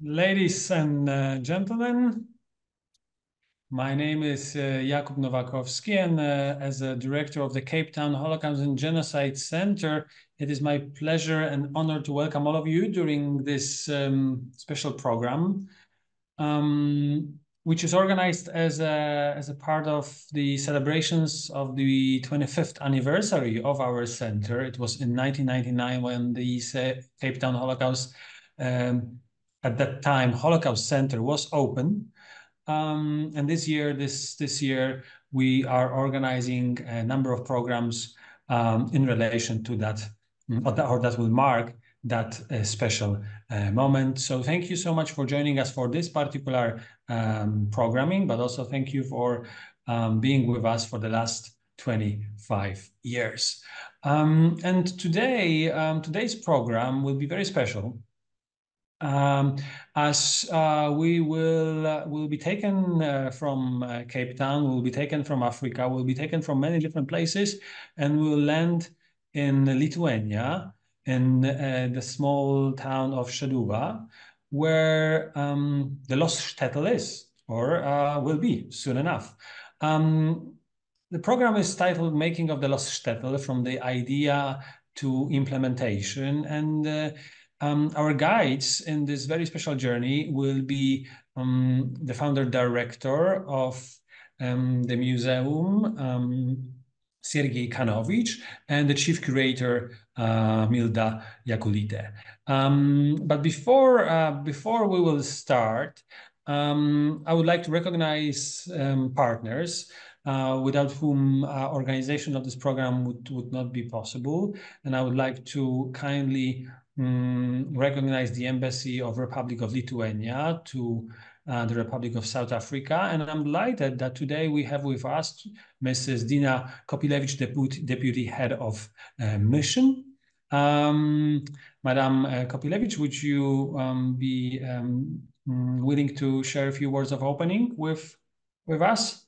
Ladies and gentlemen, my name is Jakub Nowakowski, and as a director of the Cape Town Holocaust and Genocide Center, it is my pleasure and honor to welcome all of you during this special program, which is organized as a part of the celebrations of the 25th anniversary of our center. It was in 1999 when the Cape Town Holocaust at that time, Holocaust Center was open. And this year, we are organizing a number of programs in relation to that, or that will mark that special moment. So thank you so much for joining us for this particular programming, but also thank you for being with us for the last 25 years. And today's program will be very special. As we will be taken from Cape Town, we'll be taken from Africa, we'll be taken from many different places, and we'll land in Lithuania, in the small town of Šeduva, where the Lost Shtetl is, or will be soon enough. The program is titled Making of the Lost Shtetl, from the idea to implementation, and our guides in this very special journey will be the founder director of the museum, Sergey Kanovich, and the chief curator, Milda Jakulyte. But before we will start, I would like to recognize partners without whom organization of this program would not be possible. And I would like to kindly recognize the Embassy of Republic of Lithuania to the Republic of South Africa. And I'm delighted that today we have with us Mrs. Dina Kopilevich, Deputy Head of Mission. Madam Kopilevich, would you be willing to share a few words of opening with us?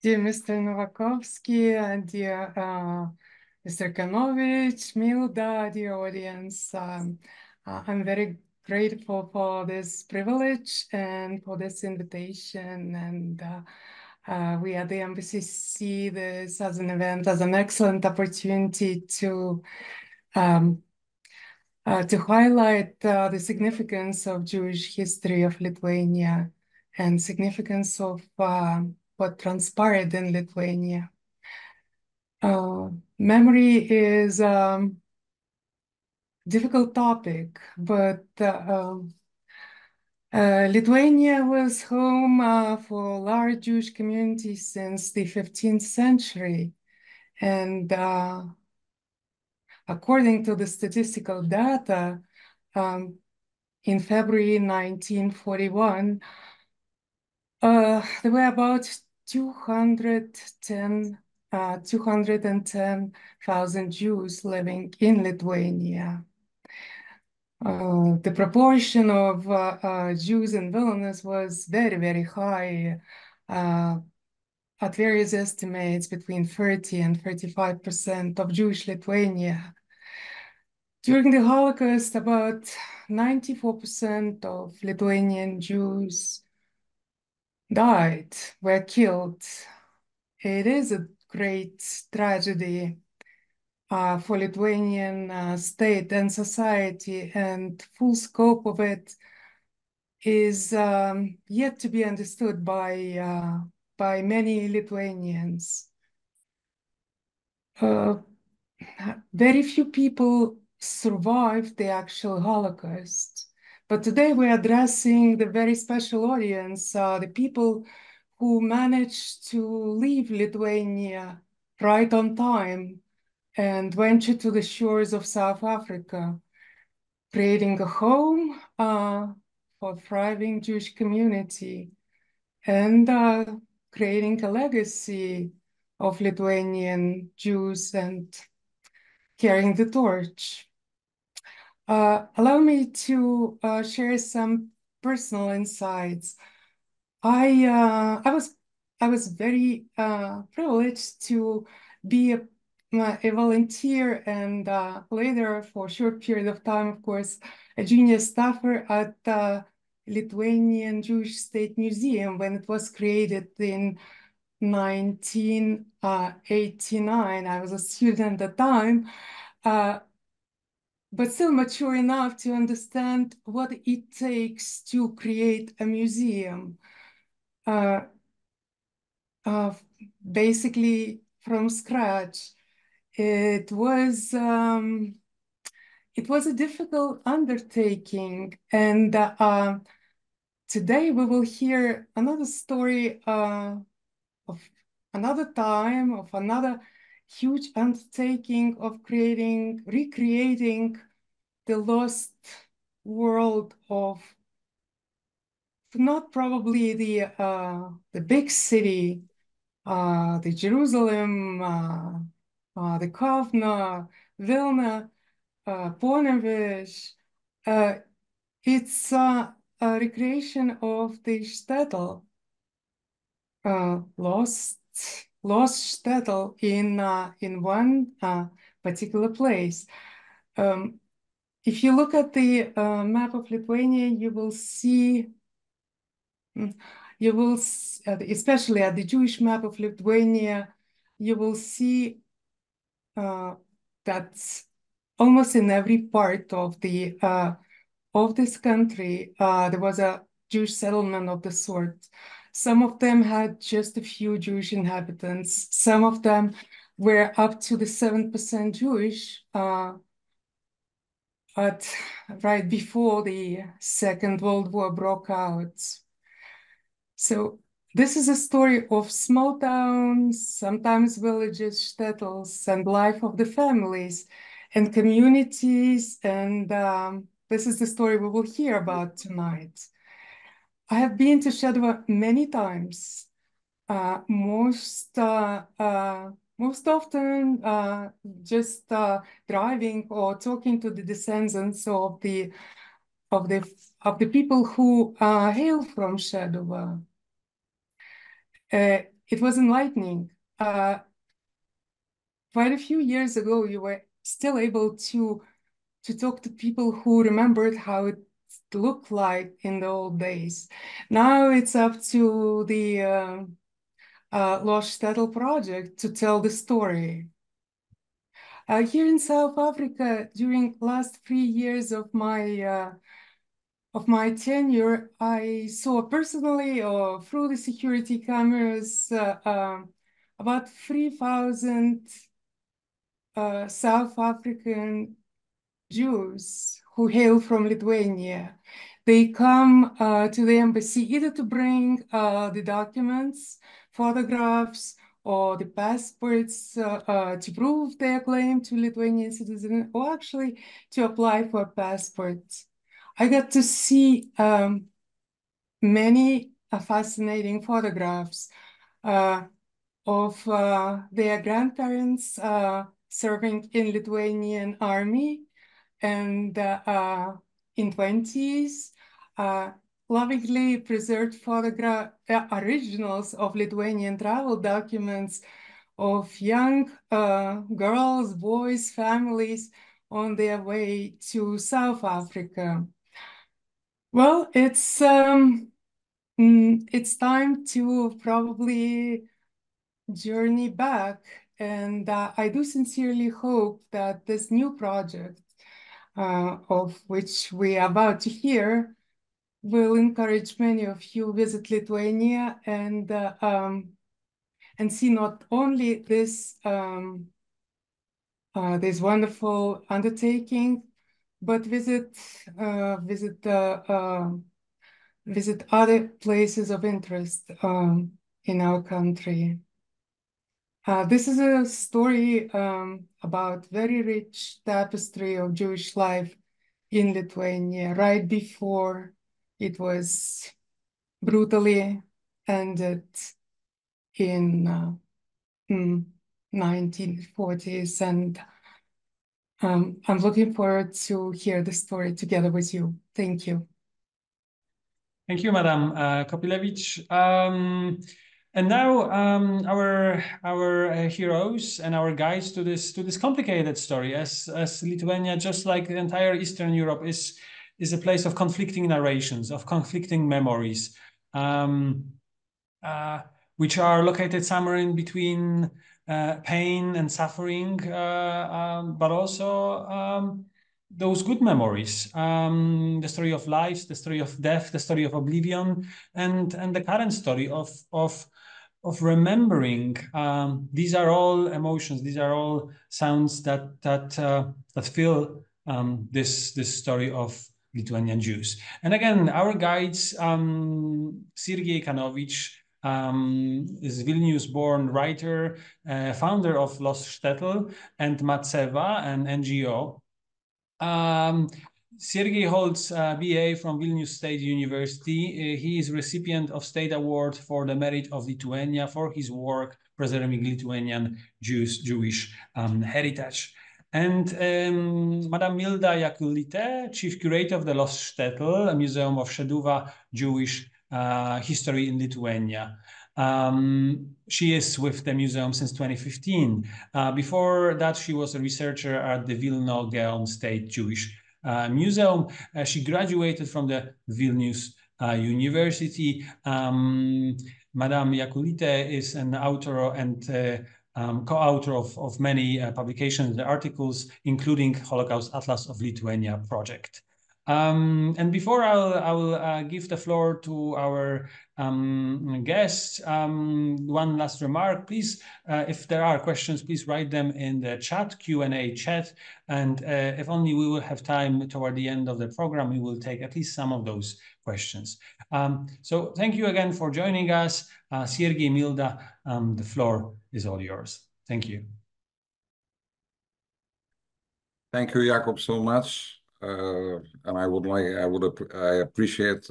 Dear Mr. Novakovsky, dear Mr. Kanovich, Milda, dear audience, I'm very grateful for this privilege and for this invitation. And we at the embassy see this as an event, as an excellent opportunity to highlight the significance of Jewish history of Lithuania and significance of what transpired in Lithuania. Memory is a difficult topic, but Lithuania was home for large Jewish communities since the 15th century. And according to the statistical data, in February 1941, there were about 210,000 Jews living in Lithuania. The proportion of Jews in Vilnius was very, very high, at various estimates between 30 and 35% of Jewish Lithuania. During the Holocaust, about 94% of Lithuanian Jews died, were killed. It is a great tragedy for Lithuanian state and society, and full scope of it is yet to be understood by many Lithuanians. Very few people survived the actual Holocaust. But today we're addressing the very special audience, the people who managed to leave Lithuania right on time and venture to the shores of South Africa, creating a home for a thriving Jewish community and creating a legacy of Lithuanian Jews and carrying the torch. Allow me to share some personal insights. I was very privileged to be a volunteer and later, for a short period of time, of course, a junior staffer at the Lithuanian Jewish State Museum when it was created in 1989. I was a student at the time, but still mature enough to understand what it takes to create a museum. Basically from scratch. It was a difficult undertaking, and today we will hear another story of another time, of another huge undertaking of recreating the lost world of not probably the big city, the Jerusalem, the Kovna, Vilna, Ponevich. It's a recreation of the shtetl, lost shtetl in one particular place. If you look at the map of Lithuania, you will see, especially at the Jewish map of Lithuania, you will see that almost in every part of this country there was a Jewish settlement of the sort. Some of them had just a few Jewish inhabitants. Some of them were up to the 7% Jewish right before the Second World War broke out. So this is a story of small towns, sometimes villages, shtetls, and life of the families and communities. And this is the story we will hear about tonight. I have been to Šeduva many times, most often just driving or talking to the descendants of the people who hail from Šeduva. It was enlightening. Quite a few years ago, you were still able to talk to people who remembered how it looked like in the old days. Now it's up to the Lost Shtetl project to tell the story. Here in South Africa, during last 3 years of my tenure, I saw personally or through the security cameras about 3,000 South African Jews who hail from Lithuania. They come to the embassy either to bring the documents, photographs, or the passports to prove their claim to Lithuanian citizen, or actually to apply for passports. I got to see many fascinating photographs of their grandparents serving in Lithuanian army and in 20s, lovingly preserved originals of Lithuanian travel documents of young girls, boys, families on their way to South Africa. Well, it's time to probably journey back, and I do sincerely hope that this new project, of which we are about to hear, will encourage many of you visit Lithuania and see not only this this wonderful undertaking, but visit other places of interest in our country. This is a story about very rich tapestry of Jewish life in Lithuania right before it was brutally ended in 1940s, and I'm looking forward to hear the story together with you. Thank you. Thank you, Madam Kopilevich. And now our heroes and our guides to this complicated story, as Lithuania, just like the entire Eastern Europe, is a place of conflicting narrations, of conflicting memories, which are located somewhere in between pain and suffering, but also those good memories, the story of life, the story of death, the story of oblivion, and the current story of remembering. These are all emotions. These are all sounds that fill this story of Lithuanian Jews. And again, our guides, Sergey Kanovich, is Vilnius-born writer, founder of Lost Shtetl and Matseva, an NGO. Sergey holds a BA from Vilnius State University. He is recipient of State Award for the Merit of Lithuania for his work preserving Lithuanian Jewish heritage. And Madame Milda Jakulyte, chief curator of the Lost Shtetl, a museum of Šeduva Jewish history in Lithuania. She is with the museum since 2015. Before that, she was a researcher at the Vilno Gaon State Jewish Museum. She graduated from the Vilnius University. Madame Jakulyte is an author and co-author of many publications and articles, including Holocaust Atlas of Lithuania project. And before I will give the floor to our guests, one last remark, please, if there are questions, please write them in the chat, Q&A chat, and if only we will have time toward the end of the program, we will take at least some of those questions. So thank you again for joining us. Sergey, Milda, the floor is all yours. Thank you. Thank you, Jakub, so much. And I appreciate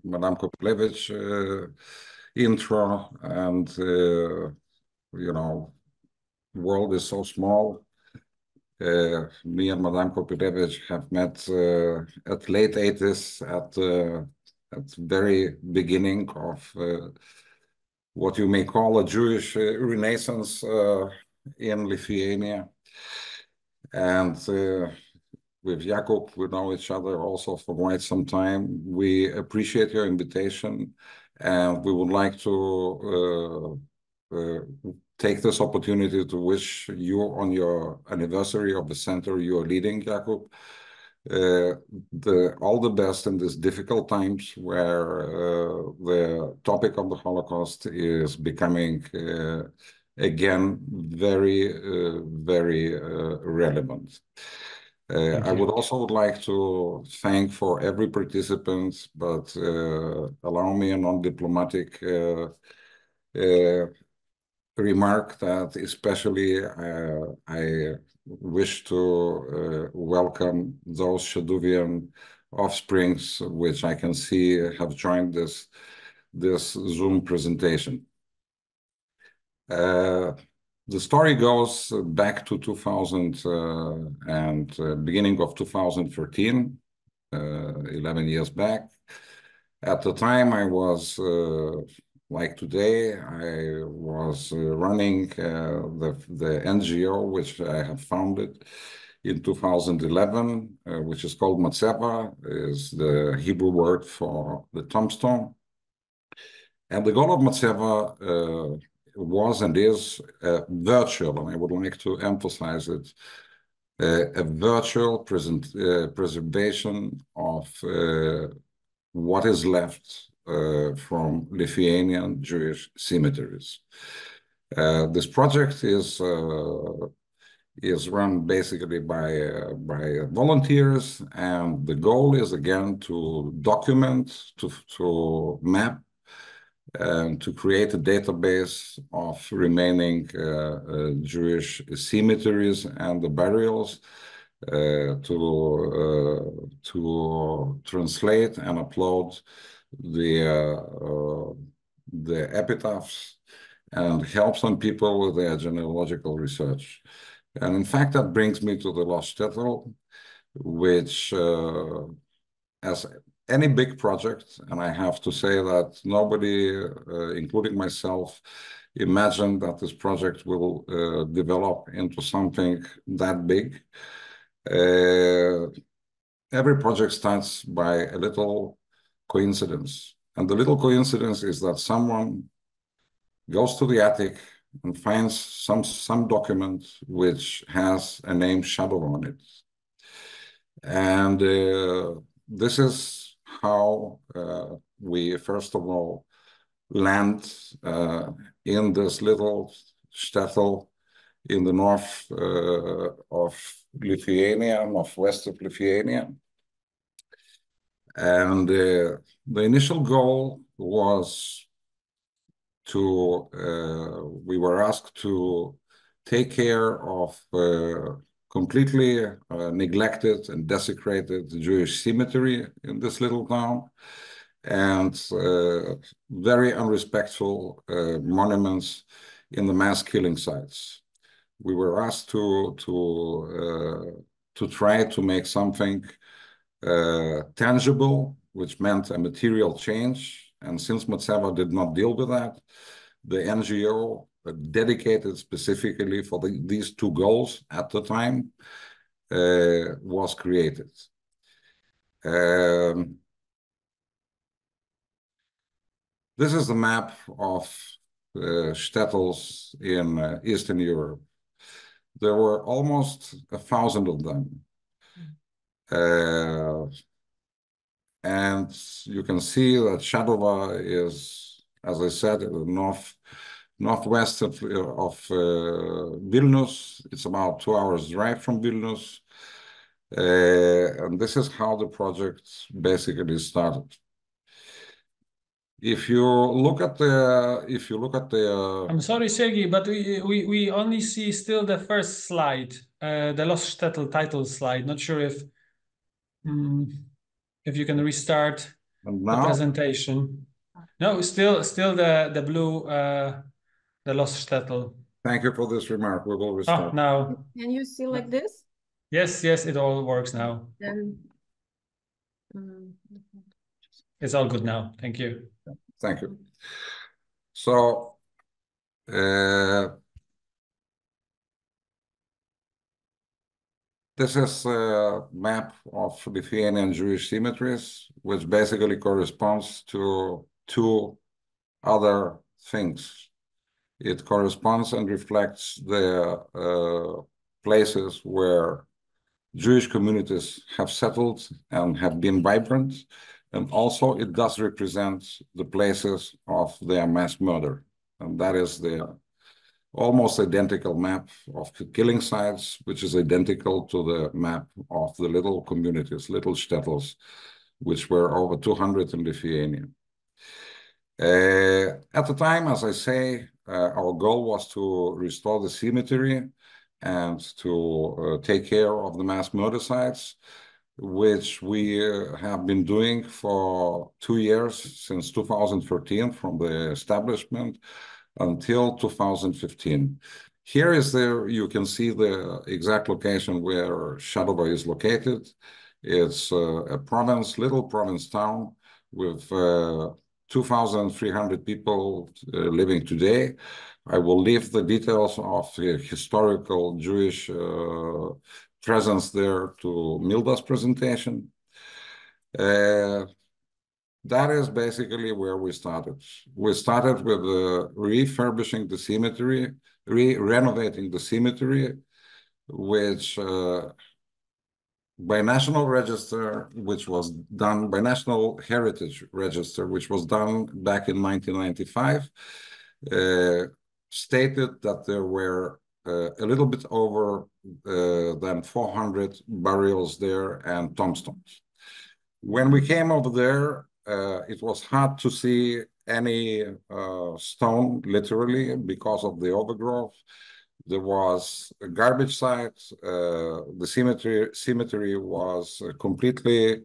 Madame Koplevich's intro, and you know, world is so small. Me and Madame Kopylevich have met at late 80s, at very beginning of what you may call a Jewish Renaissance in Lithuania. And with Jakub, we know each other also for quite some time. We appreciate your invitation, and we would like to take this opportunity to wish you on your anniversary of the center you are leading, Jakub, all the best in these difficult times where the topic of the Holocaust is becoming again very, very relevant. I would also like to thank for every participant, but allow me a non-diplomatic remark that especially I wish to welcome those Šeduvian offsprings which I can see have joined this Zoom presentation. The story goes back to 2000 and beginning of 2013, 11 years back. At the time, I was, like today, I was running the NGO, which I have founded in 2011, which is called Matseva, is the Hebrew word for the tombstone. And the goal of Matseva was and is virtual, and I would like to emphasize it, a virtual preservation of what is left from Lithuanian Jewish cemeteries. This project is run basically by volunteers, and the goal is again to document, to map, and to create a database of remaining Jewish cemeteries and the burials, to translate and upload the epitaphs and help some people with their genealogical research. And in fact, that brings me to the Lost Shtetl, which, as any big project, and I have to say that nobody, including myself, imagined that this project will develop into something that big. Every project starts by a little coincidence. And the little coincidence is that someone goes to the attic and finds some document which has a name Šeduva on it. And this is how we, first of all, land in this little shtetl in the north of Lithuania, northwest of Lithuania. And the initial goal was to, we were asked to take care of completely neglected and desecrated Jewish cemetery in this little town, and very unrespectful monuments in the mass killing sites. We were asked to try to make something tangible, which meant a material change. And since Matseva did not deal with that, the NGO dedicated specifically for these two goals at the time was created. This is the map of shtetls in Eastern Europe. There were almost 1,000 of them. And you can see that Šeduva is, as I said, northwest of Vilnius. It's about 2 hours drive from Vilnius. And this is how the project basically started. If you look at the, I'm sorry, Sergey, but we only see still the first slide, the Lost Shtetl title slide. Not sure if you can restart the presentation. No, still the blue, the Lost Shtetl. Thank you for this remark. We will restart. Now. Can you see like this? Yes, it all works now. Then, it's all good now. Thank you. Thank you. So, this is a map of Lithuanian Jewish cemeteries, which basically corresponds to two other things. It corresponds and reflects the places where Jewish communities have settled and have been vibrant. And also it does represent the places of their mass murder. And that is the almost identical map of the killing sites, which is identical to the map of the little communities, little shtetls, which were over 200 in Lithuania. At the time, as I say, our goal was to restore the cemetery and to take care of the mass murder sites, which we have been doing for 2 years, since 2013, from the establishment until 2015. Here is you can see the exact location where Šeduva is located. It's a province, little province town with 2,300 people living today. I will leave the details of the historical Jewish presence there to Milda's presentation. That is basically where we started. We started with refurbishing the cemetery, renovating the cemetery, which by National Register, which was done by National Heritage Register, which was done back in 1995, stated that there were a little bit over than 400 burials there and tombstones. When we came over there, it was hard to see any stone, literally, because of the overgrowth. There was a garbage site. The cemetery was completely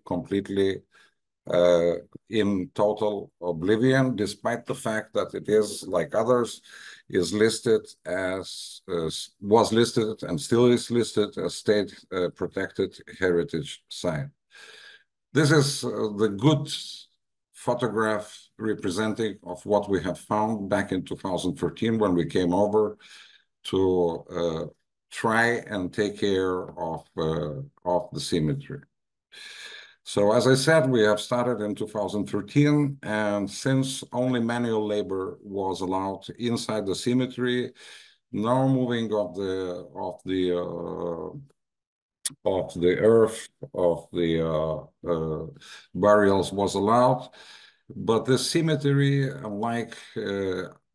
in total oblivion, despite the fact that it is, like others, is listed as, was listed and still is listed as state protected heritage site. This is the good photograph representing of what we have found back in 2013 when we came over to try and take care of the cemetery. So as I said, we have started in 2013, and since only manual labor was allowed inside the cemetery, no moving of the earth of the burials was allowed. But the cemetery, unlike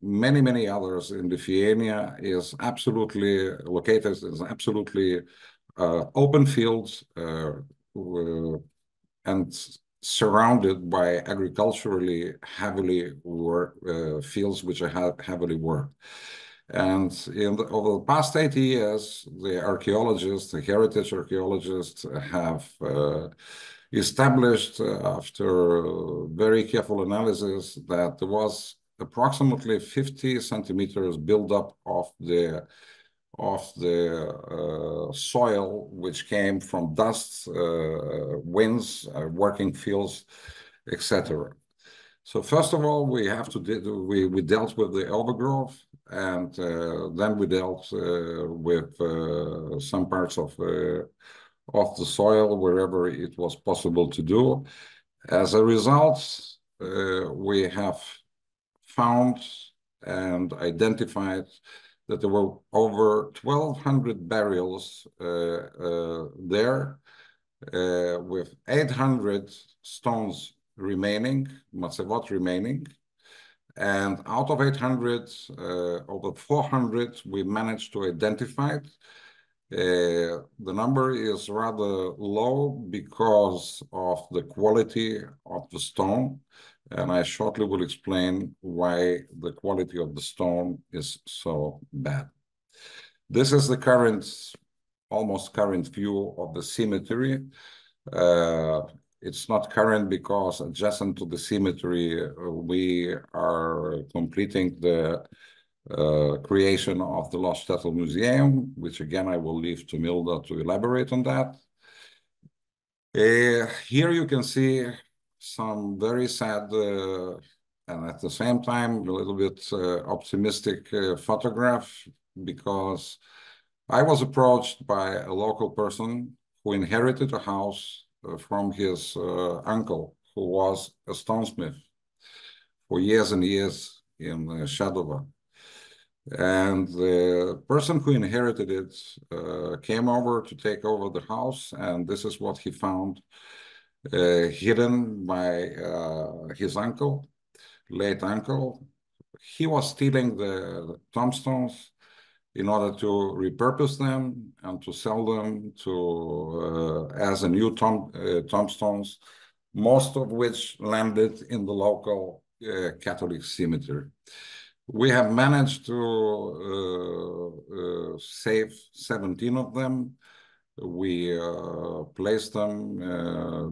many others in Lithuania, is absolutely located, is absolutely open fields and surrounded by agriculturally heavily fields which are heavily worked. And over the past 80 years, the archaeologists, the heritage archaeologists have established after very careful analysis that there was approximately 50 centimeters buildup of the soil which came from dust, winds, working fields, etc. So first of all, we dealt with the overgrowth, and then we dealt with some parts of the soil wherever it was possible to do. As a result, we have found and identified that there were over 1,200 burials there, with 800 stones remaining, matzevot remaining. And out of 800, over 400 we managed to identify. The number is rather low because of the quality of the stone, and I shortly will explain why the quality of the stone is so bad. This is the almost current view of the cemetery. It's not current because adjacent to the cemetery, we are completing the creation of the Lost Shtetl Museum, which again I will leave to Milda to elaborate on that. Here you can see some very sad and at the same time a little bit optimistic photograph, because I was approached by a local person who inherited a house from his uncle, who was a stonesmith for years and years in Šeduva. And the person who inherited it came over to take over the house, and this is what he found hidden by his uncle, late uncle. He was stealing the tombstones in order to repurpose them and to sell them to as a new tombstones, most of which landed in the local Catholic cemetery. We have managed to save 17 of them. We placed them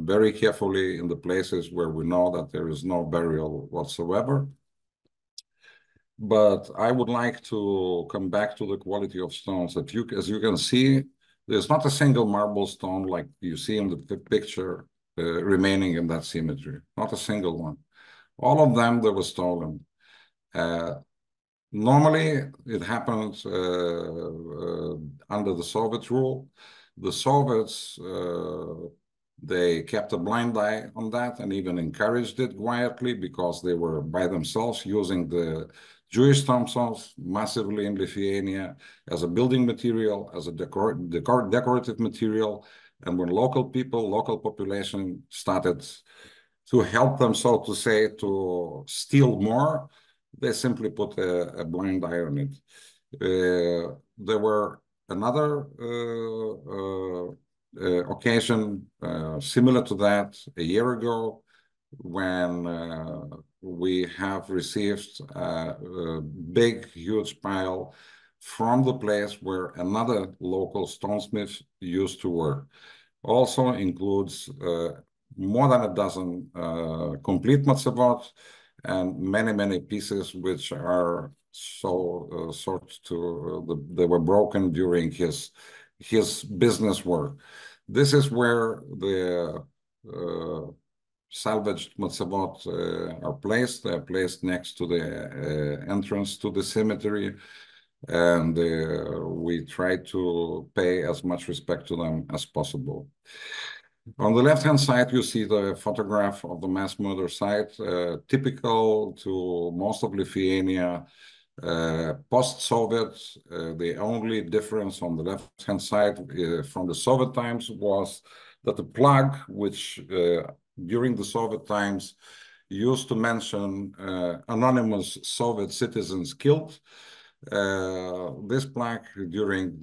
very carefully in the places where we know that there is no burial whatsoever. But I would like to come back to the quality of stones. As you can see, there's not a single marble stone like you see in the picture remaining in that cemetery. Not a single one. All of them, they were stolen. Normally, it happens under the Soviet rule. The Soviets, they kept a blind eye on that and even encouraged it quietly, because they were by themselves using the Jewish tombstones massively in Lithuania as a building material, as a decorative material. And when local people, local population started to help them, so to say, to steal more, they simply put a blind eye on it. There were another occasion similar to that a year ago, when we have received a big, huge pile from the place where another local stonesmith used to work. Also includes more than a dozen complete matzevot and many pieces which are they were broken during his business work. This is where the salvaged matzevot are placed. They are placed next to the entrance to the cemetery, and we try to pay as much respect to them as possible. On the left-hand side, you see the photograph of the mass murder site, typical to most of Lithuania, post-Soviet. The only difference on the left-hand side from the Soviet times was that the plaque, which during the Soviet times used to mention anonymous Soviet citizens killed, this plaque during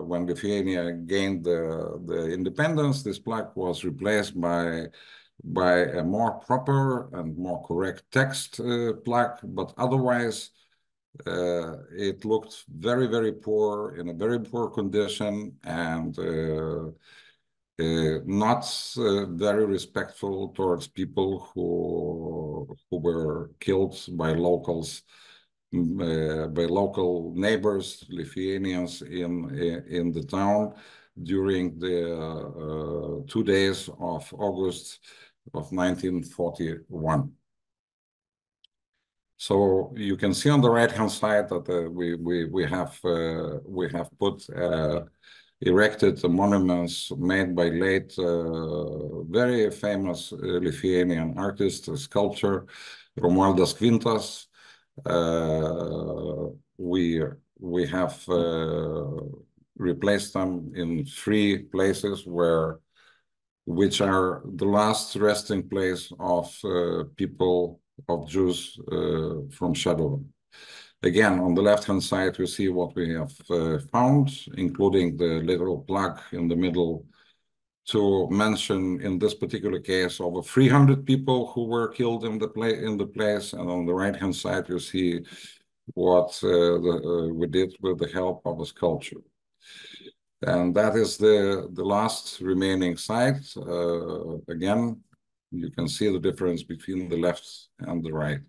when Lithuania gained the independence, this plaque was replaced by a more proper and more correct text plaque, but otherwise it looked very, very poor, in a very poor condition, and not very respectful towards people who were killed by locals, by local neighbors, Lithuanians in the town during the 2 days of August of 1941. So you can see on the right-hand side that we have put erected monuments made by late very famous Lithuanian artist, sculptor Romualdas Kvintas. We have replaced them in 3 places which are the last resting place of people, of Jews from Šeduva. Again, on the left-hand side, you see what we have found, including the literal plaque in the middle, to mention in this particular case over 300 people who were killed in the place. And on the right-hand side, you see what we did with the help of a sculpture. And that is the last remaining site. Again, you can see the difference between the left and the right.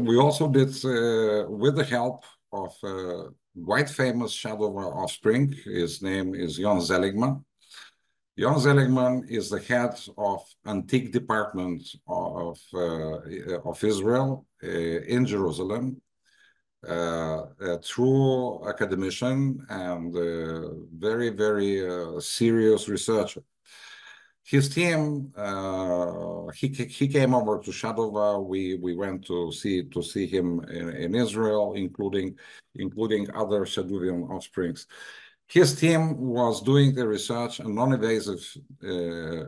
We also did, with the help of quite famous Šeduva offspring, his name is Jon Zeligman. Jon Zeligman is the head of antique department of Israel in Jerusalem, a true academician and very, very serious researcher. His team, he came over to Šeduva. We went to see him in Israel, including other Šeduvian offsprings. His team was doing the research, a non-invasive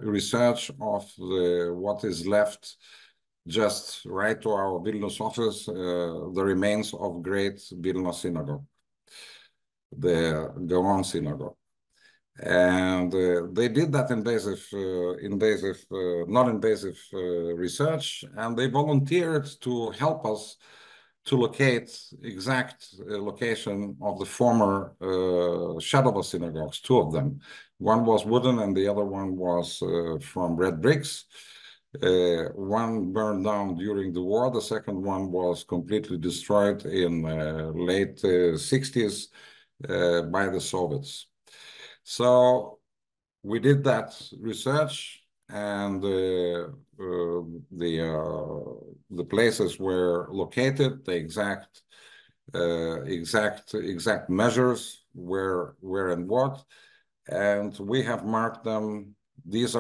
research of what is left just right to our Vilnius office, the remains of Great Vilnius Synagogue, the Gaon Synagogue. And they did that non-invasive research, and they volunteered to help us to locate exact location of the former Šeduva synagogues, 2 of them. One was wooden and the other one was from red bricks. One burned down during the war. The second one was completely destroyed in late 60s by the Soviets. So we did that research, and the places were located, the exact measures where and what, and we have marked them. This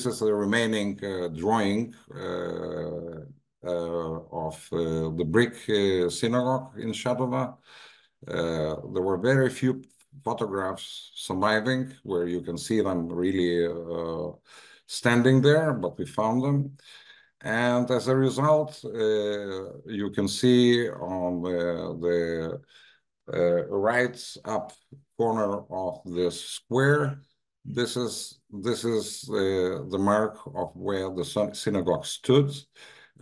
is the remaining drawing of the brick synagogue in Šeduva. There were very few photographs surviving where you can see them really standing there, but we found them. And as a result, you can see on the right up corner of this square, this is the mark of where the synagogue stood.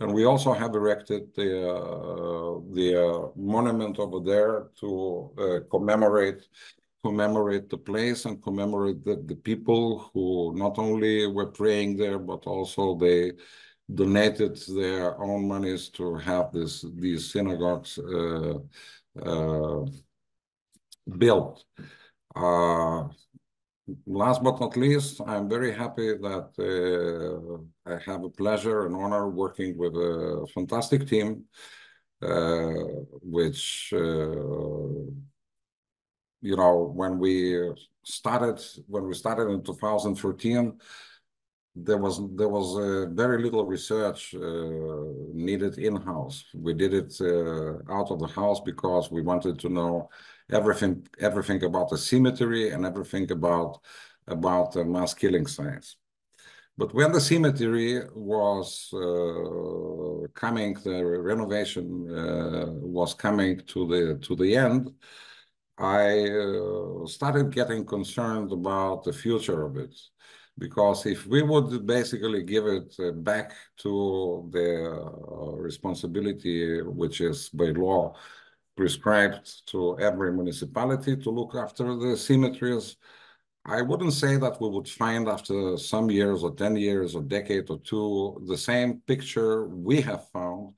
And we also have erected the monument over there to commemorate the place and commemorate the people who not only were praying there, but also they donated their own monies to have these synagogues built. last but not least, I'm very happy that I have a pleasure and honor working with a fantastic team, which you know, when we started in 2013, there was very little research needed in-house. We did it out of the house because we wanted to know everything about the cemetery and everything about mass killing sites. But when the cemetery was coming, the renovation was coming to the end, I started getting concerned about the future of it. Because if we would basically give it back to the responsibility, which is by law prescribed to every municipality to look after the cemeteries, I wouldn't say that we would find after some years or 10 years or decade or two the same picture we have found,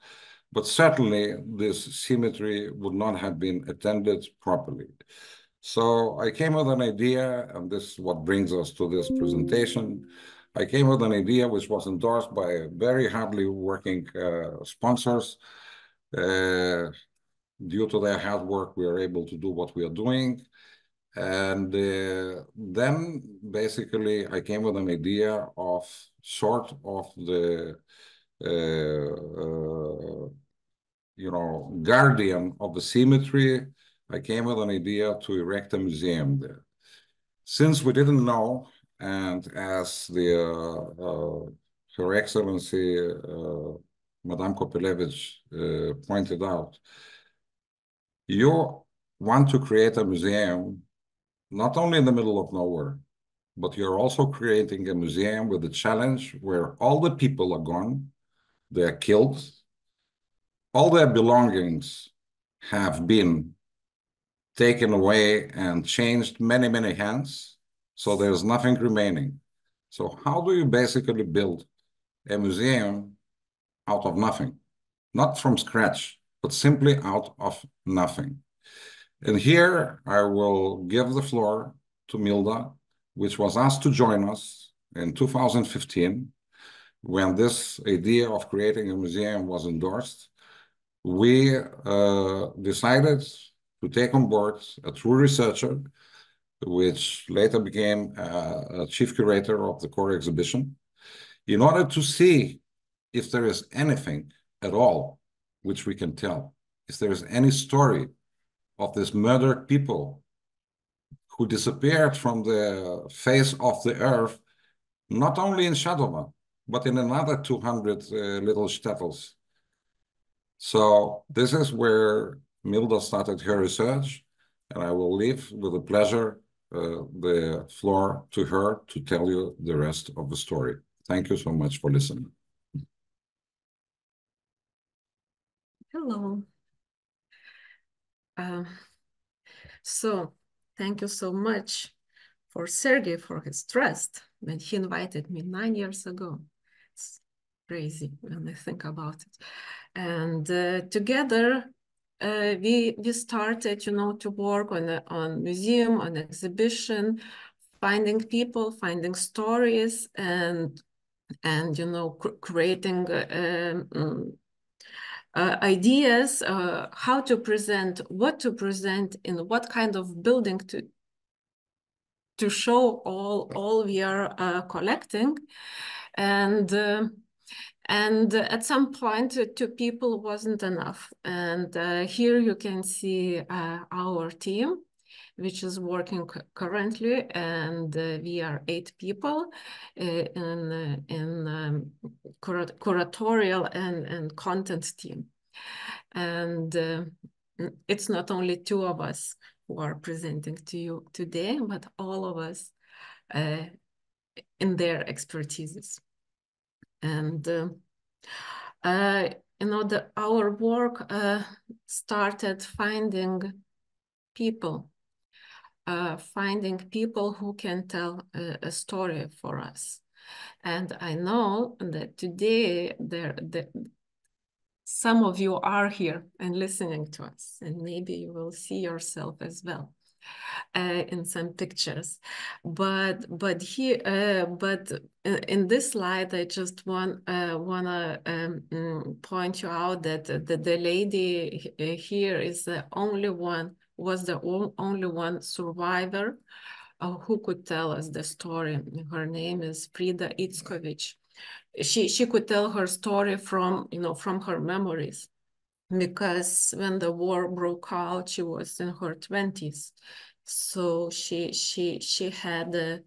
but certainly this cemetery would not have been attended properly. So I came with an idea, and this is what brings us to this presentation. I came with an idea which was endorsed by very hardly working sponsors. Due to their hard work, we are able to do what we are doing. And then basically I came with an idea of sort of the you know, guardian of the cemetery. I came with an idea to erect a museum there. Since we didn't know, and as Her Excellency Madame Kopylevich pointed out, you want to create a museum not only in the middle of nowhere, but you're also creating a museum with a challenge where all the people are gone, they're killed, all their belongings have been taken away and changed many, many hands, so there's nothing remaining. So how do you basically build a museum out of nothing? Not from scratch, but simply out of nothing. And here I will give the floor to Milda, which was asked to join us in 2015 when this idea of creating a museum was endorsed. We decided to take on board a true researcher, which later became a chief curator of the core exhibition, in order to see if there is anything at all which we can tell, if there is any story of these murdered people who disappeared from the face of the earth, not only in Šeduva, but in another 200 little shtetls. So this is where Milda started her research, and I will leave with a pleasure the floor to her to tell you the rest of the story. Thank you so much for listening. Hello. So thank you so much for Sergey for his trust when he invited me 9 years ago. It's crazy when I think about it. And together we started, you know, to work on museum, on exhibition, finding people, finding stories, and you know, creating ideas, how to present, what to present, in what kind of building to show all we are collecting, and at some point, 2 people wasn't enough. And here you can see our team, which is working currently, and we are 8 people in curatorial and content team. And it's not only 2 of us who are presenting to you today, but all of us in their expertises. And you know, our work started finding people who can tell a story for us. And I know that today some of you are here and listening to us, and maybe you will see yourself as well in some pictures. But in this slide, I just wanna point you out that the lady here is the only one, was the only one survivor who could tell us the story. Her name is Frida Ickovich. She could tell her story from, you know, from her memories, because when the war broke out, she was in her 20s. So she had a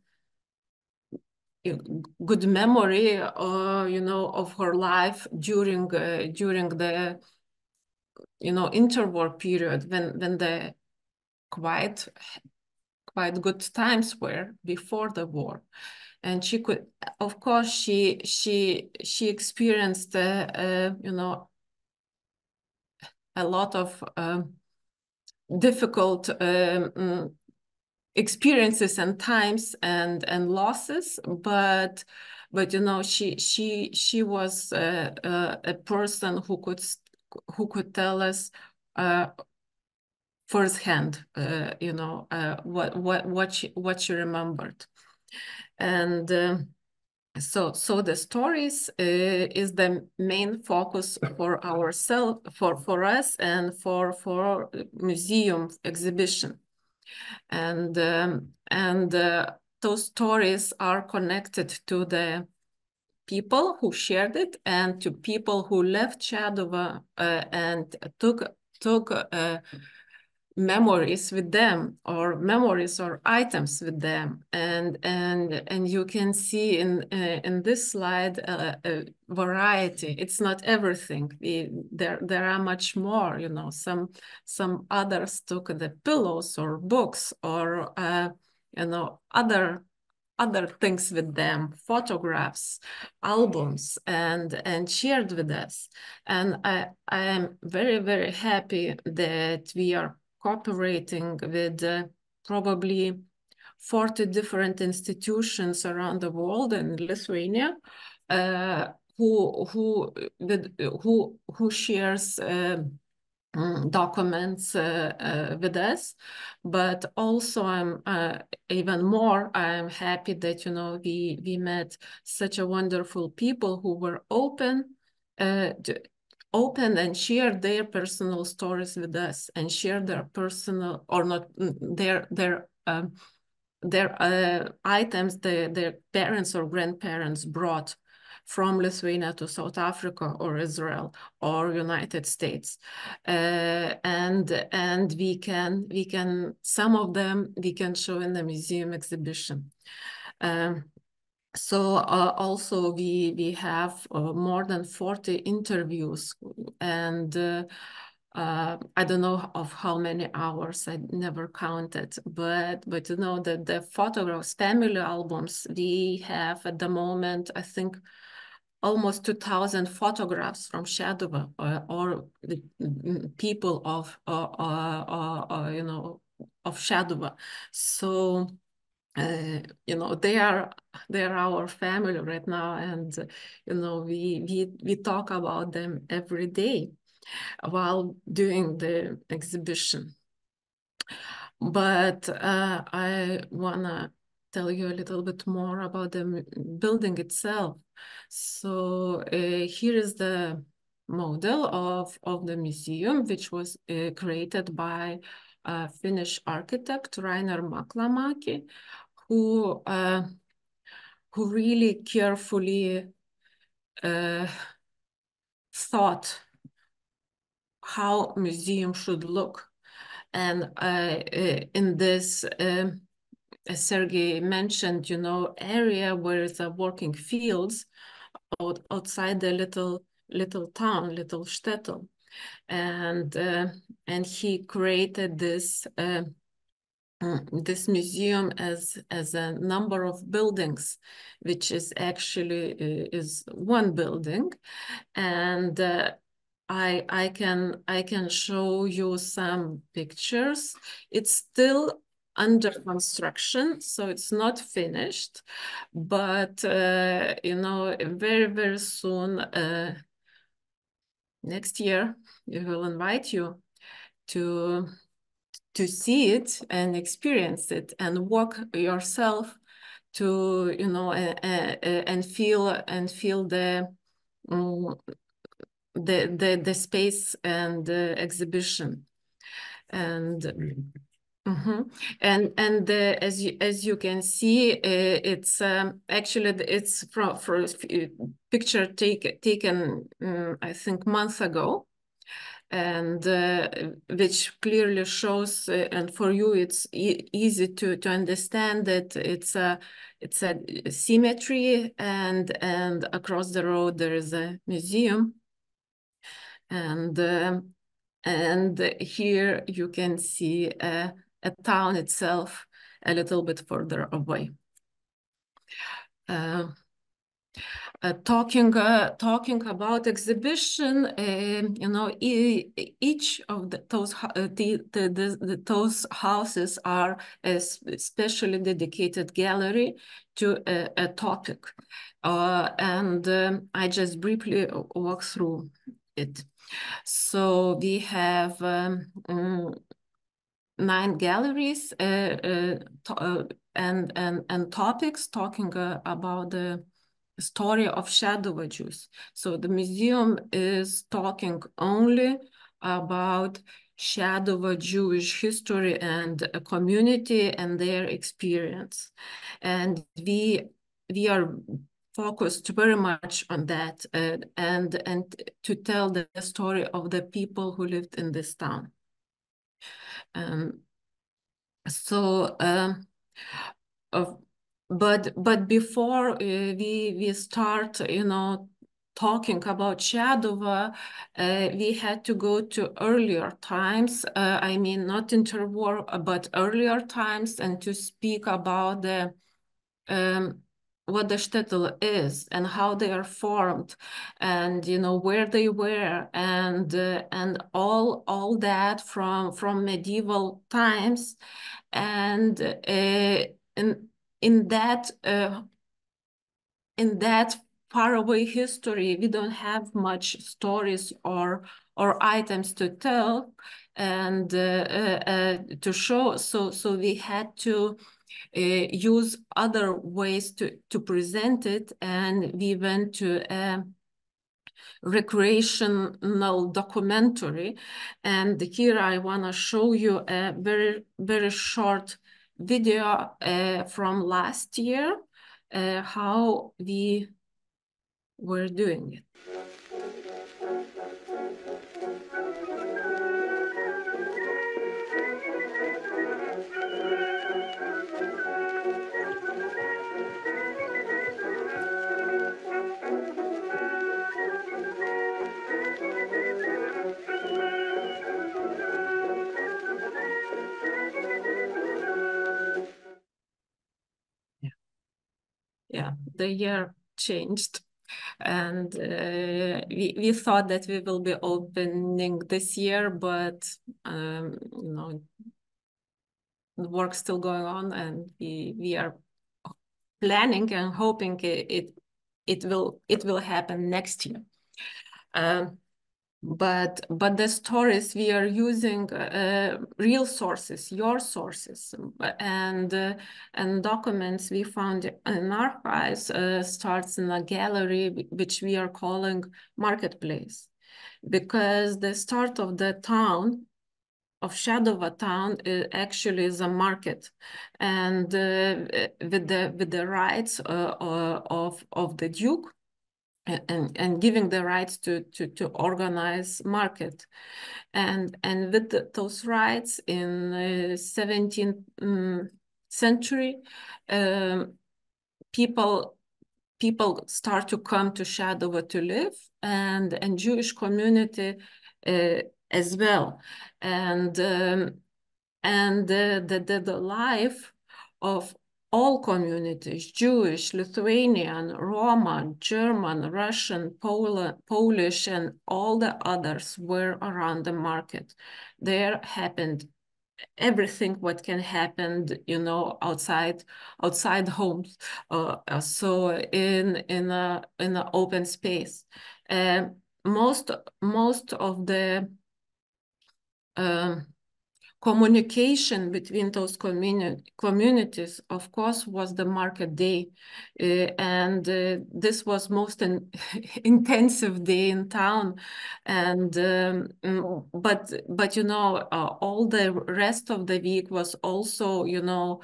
good memory, you know, of her life during the, you know, interwar period, when the quite good times were before the war. And she could, of course, she experienced, you know, a lot of difficult experiences and times and losses, but you know, she was a person who could tell us firsthand, you know, what she remembered. And so the stories is the main focus for ourselves, for us, and for museum exhibition. And those stories are connected to the people who shared it and to people who left Šeduva and took memories with them, or memories or items with them. And you can see in this slide a variety. It's not everything. There are much more, you know. Some others took the pillows or books or you know, other things with them, photographs, albums, and shared with us. And I am very, very happy that we are cooperating with probably 40 different institutions around the world in Lithuania, who shares documents with us. But also I'm happy that, you know, we met such a wonderful people who were open and shared their personal stories with us, and shared their personal, or not, their items their parents or grandparents brought from Lithuania to South Africa or Israel or United States. And we can some of them we can show in the museum exhibition. So also we have more than 40 interviews, and I don't know of how many hours, I never counted, but you know, the photographs, family albums, we have at the moment, I think, almost 2,000 photographs from Šeduva, or the people of you know, of Šeduva. So you know, they are our family right now, and you know, we talk about them every day while doing the exhibition. But I wanna tell you a little bit more about the building itself. So here is the model of the museum, which was created by Finnish architect Rainer Maklamäki, who really carefully thought how museum should look. And in this, as Sergey mentioned, you know, area where the working fields outside the little town, little shtetl, and he created this this museum as a number of buildings, which is actually is one building. And I can show you some pictures. It's still under construction, so it's not finished, but you know, very, very soon, next year, we will invite you to to see it and experience it and walk yourself to, you know, and feel the space and the exhibition. And as you can see, it's actually it's from picture taken I think months ago, and which clearly shows, and for you it's easy to understand that it's a symmetry, and across the road there is a museum, and here you can see a town itself a little bit further away. Talking about exhibition, you know, each of those houses are a specially dedicated gallery to a topic, and I just briefly walk through it. So we have 9 galleries and topics talking about the story of Šeduva Jews. So the museum is talking only about Šeduva Jewish history and community and their experience. And we are focused very much on that, and to tell the story of the people who lived in this town. But before we start, you know, talking about Šeduva, we had to go to earlier times. I mean, not interwar, but earlier times, and to speak about the what the shtetl is and how they are formed, and you know where they were, and all that from medieval times, and in that faraway history, we don't have much stories or items to tell and to show. So we had to use other ways to present it, and we went to a recreational documentary. And here I want to show you a very short video from last year, how we were doing it. Yeah, the year changed, and we thought that we will be opening this year, but you know, the work's still going on, and we are planning and hoping it will happen next year. But the stories, we are using real sources, your sources, and documents we found in archives, starts in a gallery which we are calling Marketplace, because the start of the town of Šeduva town actually is a market, and with the rights of the Duke, and giving the rights to organize market, and with those rights in 17th century, people start to come to Šeduva to live, and Jewish community as well, and the life of all communities, Jewish, Lithuanian, Roma, German, Russian, Polish, and all the others were around the market. There happened everything what can happen, you know, outside homes. So in an open space. Most of the communication between those communities, of course, was the market day. And this was most intensive day in town. And but you know, all the rest of the week was also, you know,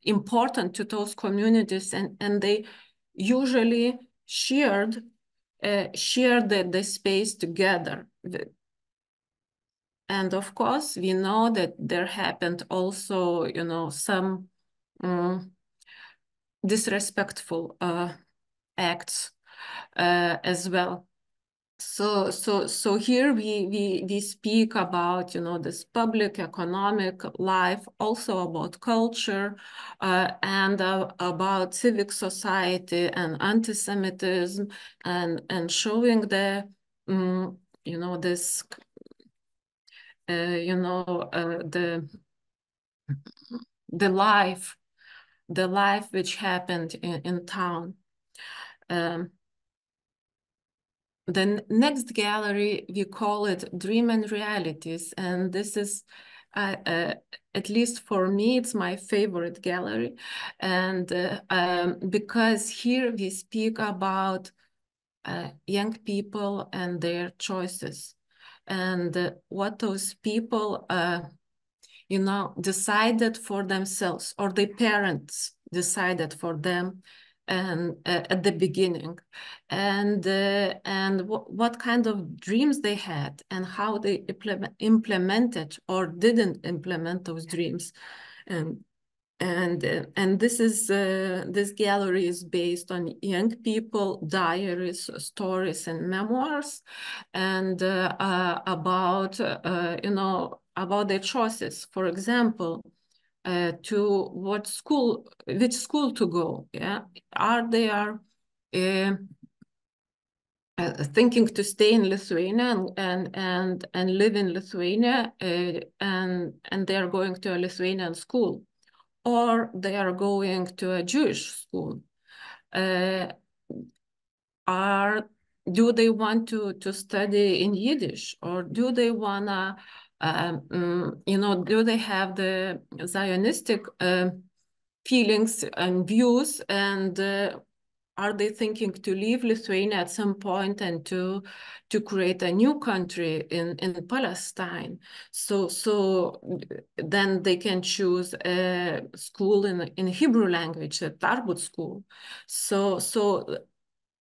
important to those communities, and they usually shared the space together. And of course, we know that there happened also, you know, some disrespectful acts as well. So here we speak about, you know, this public economic life, also about culture, and about civic society and anti-Semitism, and showing the you know, this you know, the life which happened in town. The next gallery, we call it Dream and Realities, and this is, at least for me, it's my favorite gallery, and because here we speak about young people and their choices, and what those people, you know, decided for themselves, or their parents decided for them, and at the beginning, and what kind of dreams they had, and how they implemented or didn't implement those dreams. And this is this gallery is based on young people diaries, stories, and memoirs, and about you know, about their choices. For example, to which school to go. Yeah, are they thinking to stay in Lithuania and live in Lithuania, and they are going to a Lithuanian school, or they are going to a Jewish school. Do they want to study in Yiddish, or do they wanna, you know, do they have the Zionistic feelings and views, and are they thinking to leave Lithuania at some point and to create a new country in Palestine? So then they can choose a school in Hebrew language, a Tarbut school. So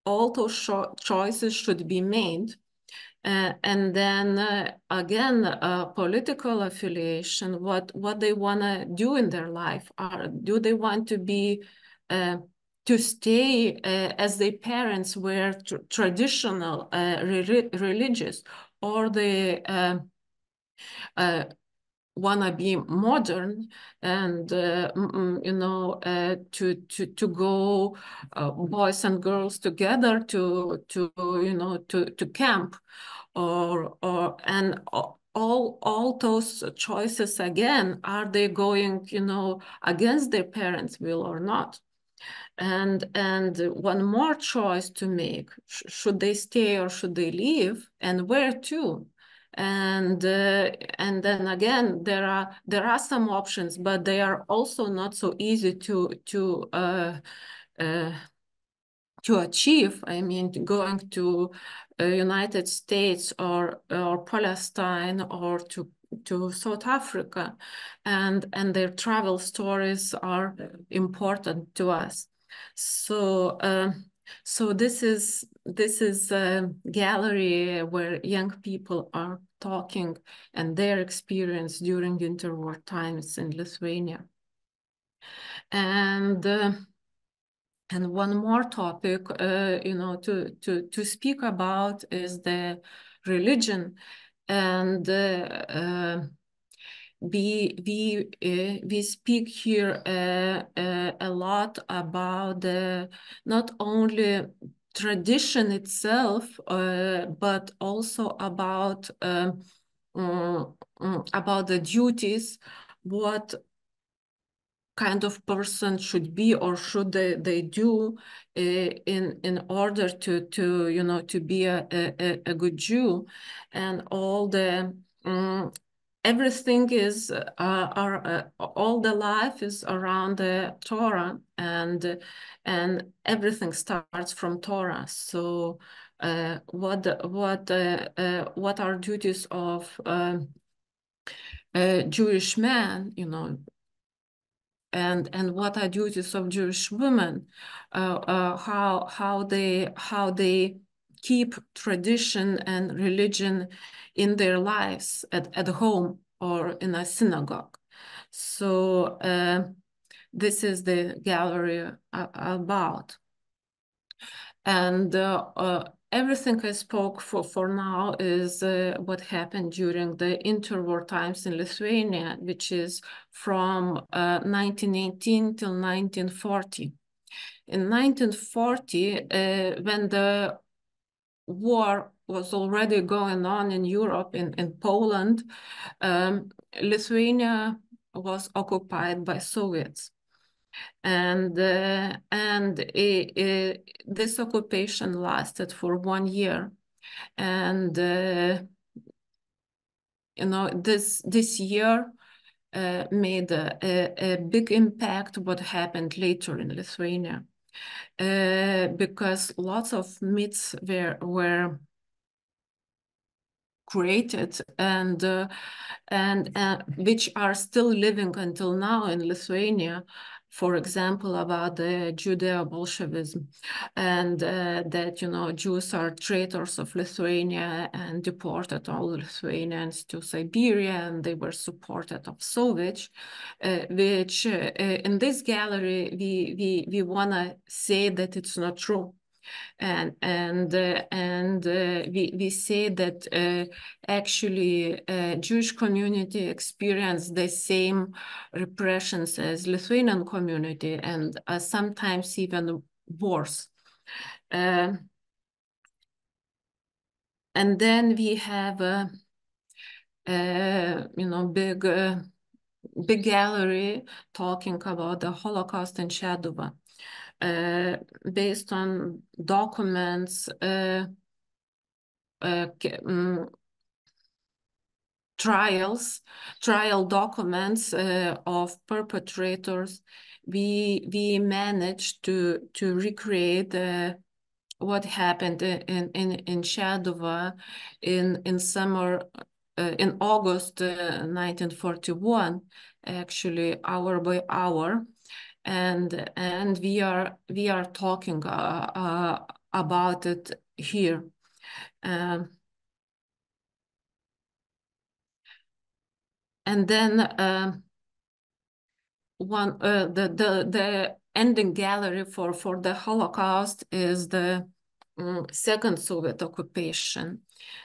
all those choices should be made. And then again, political affiliation, what they want to do in their life. Do they want to be to stay as their parents were traditional religious, or they want to be modern, and you know, to go boys and girls together to you know, to camp, and all those choices again, are they going, you know, against their parents' will or not? And one more choice to make: should they stay or should they leave, and where to? And then again, there are some options, but they are also not so easy to achieve. I mean, going to United States or Palestine, or to South Africa, and their travel stories are important to us. So so this is a gallery where young people are talking and their experience during interwar times in Lithuania. And one more topic, you know, to speak about is the religion, and we speak here a lot about not only tradition itself, but also about the duties, what kind of person should be or should they do in order to you know, to be a good Jew, and all the everything is all the life is around the Torah, and everything starts from Torah. So what are duties of Jewish man, you know, and what are duties of Jewish women, how they keep tradition and religion in their lives at home or in a synagogue. So this is the gallery about. And everything I spoke for now is what happened during the interwar times in Lithuania, which is from 1918 till 1940. In 1940, when the war was already going on in Europe, in Poland, Lithuania was occupied by Soviets. And this occupation lasted for 1 year. And you know, this year made a big impact what happened later in Lithuania, because lots of myths were created and which are still living until now in Lithuania. For example, about the Judeo-Bolshevism, and that, you know, Jews are traitors of Lithuania and deported all Lithuanians to Siberia, and they were supported of Soviets, which in this gallery we want to say that it's not true. And we say that actually Jewish community experienced the same repressions as Lithuanian community, and sometimes even worse. And then we have you know, big gallery talking about the Holocaust in Šeduva. Based on documents, trial documents of perpetrators, we managed to recreate what happened in Šeduva in summer, in August 1941, actually hour by hour. And we are talking about it here. And then the ending gallery for the Holocaust is the second Soviet occupation.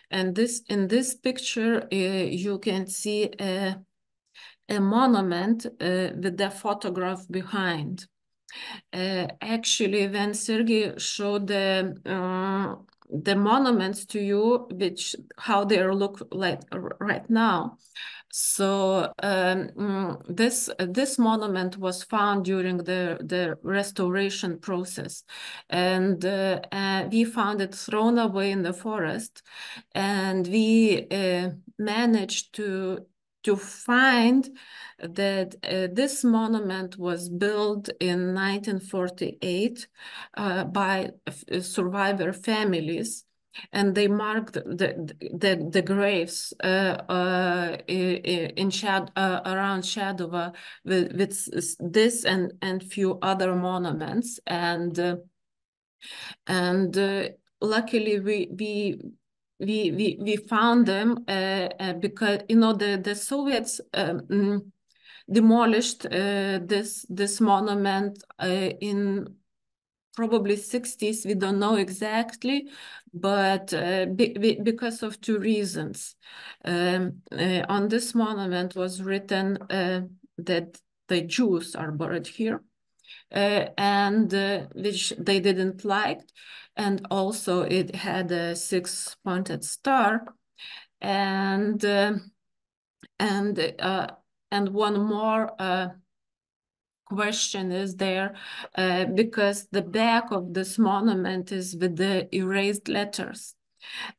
And in this picture you can see a monument with the photograph behind. Actually, when Sergey showed the monuments to you, how they look like right now. So this monument was found during the restoration process, and we found it thrown away in the forest, and we managed to find that this monument was built in 1948 by survivor families, and they marked the graves around Šeduva with this and few other monuments, and luckily we found them because, you know, the Soviets demolished this monument in probably 60s. We don't know exactly, but because of two reasons. On this monument was written that the Jews are buried here, and which they didn't like. And also it had a 6-pointed star, and one more question is there, because the back of this monument is with the erased letters,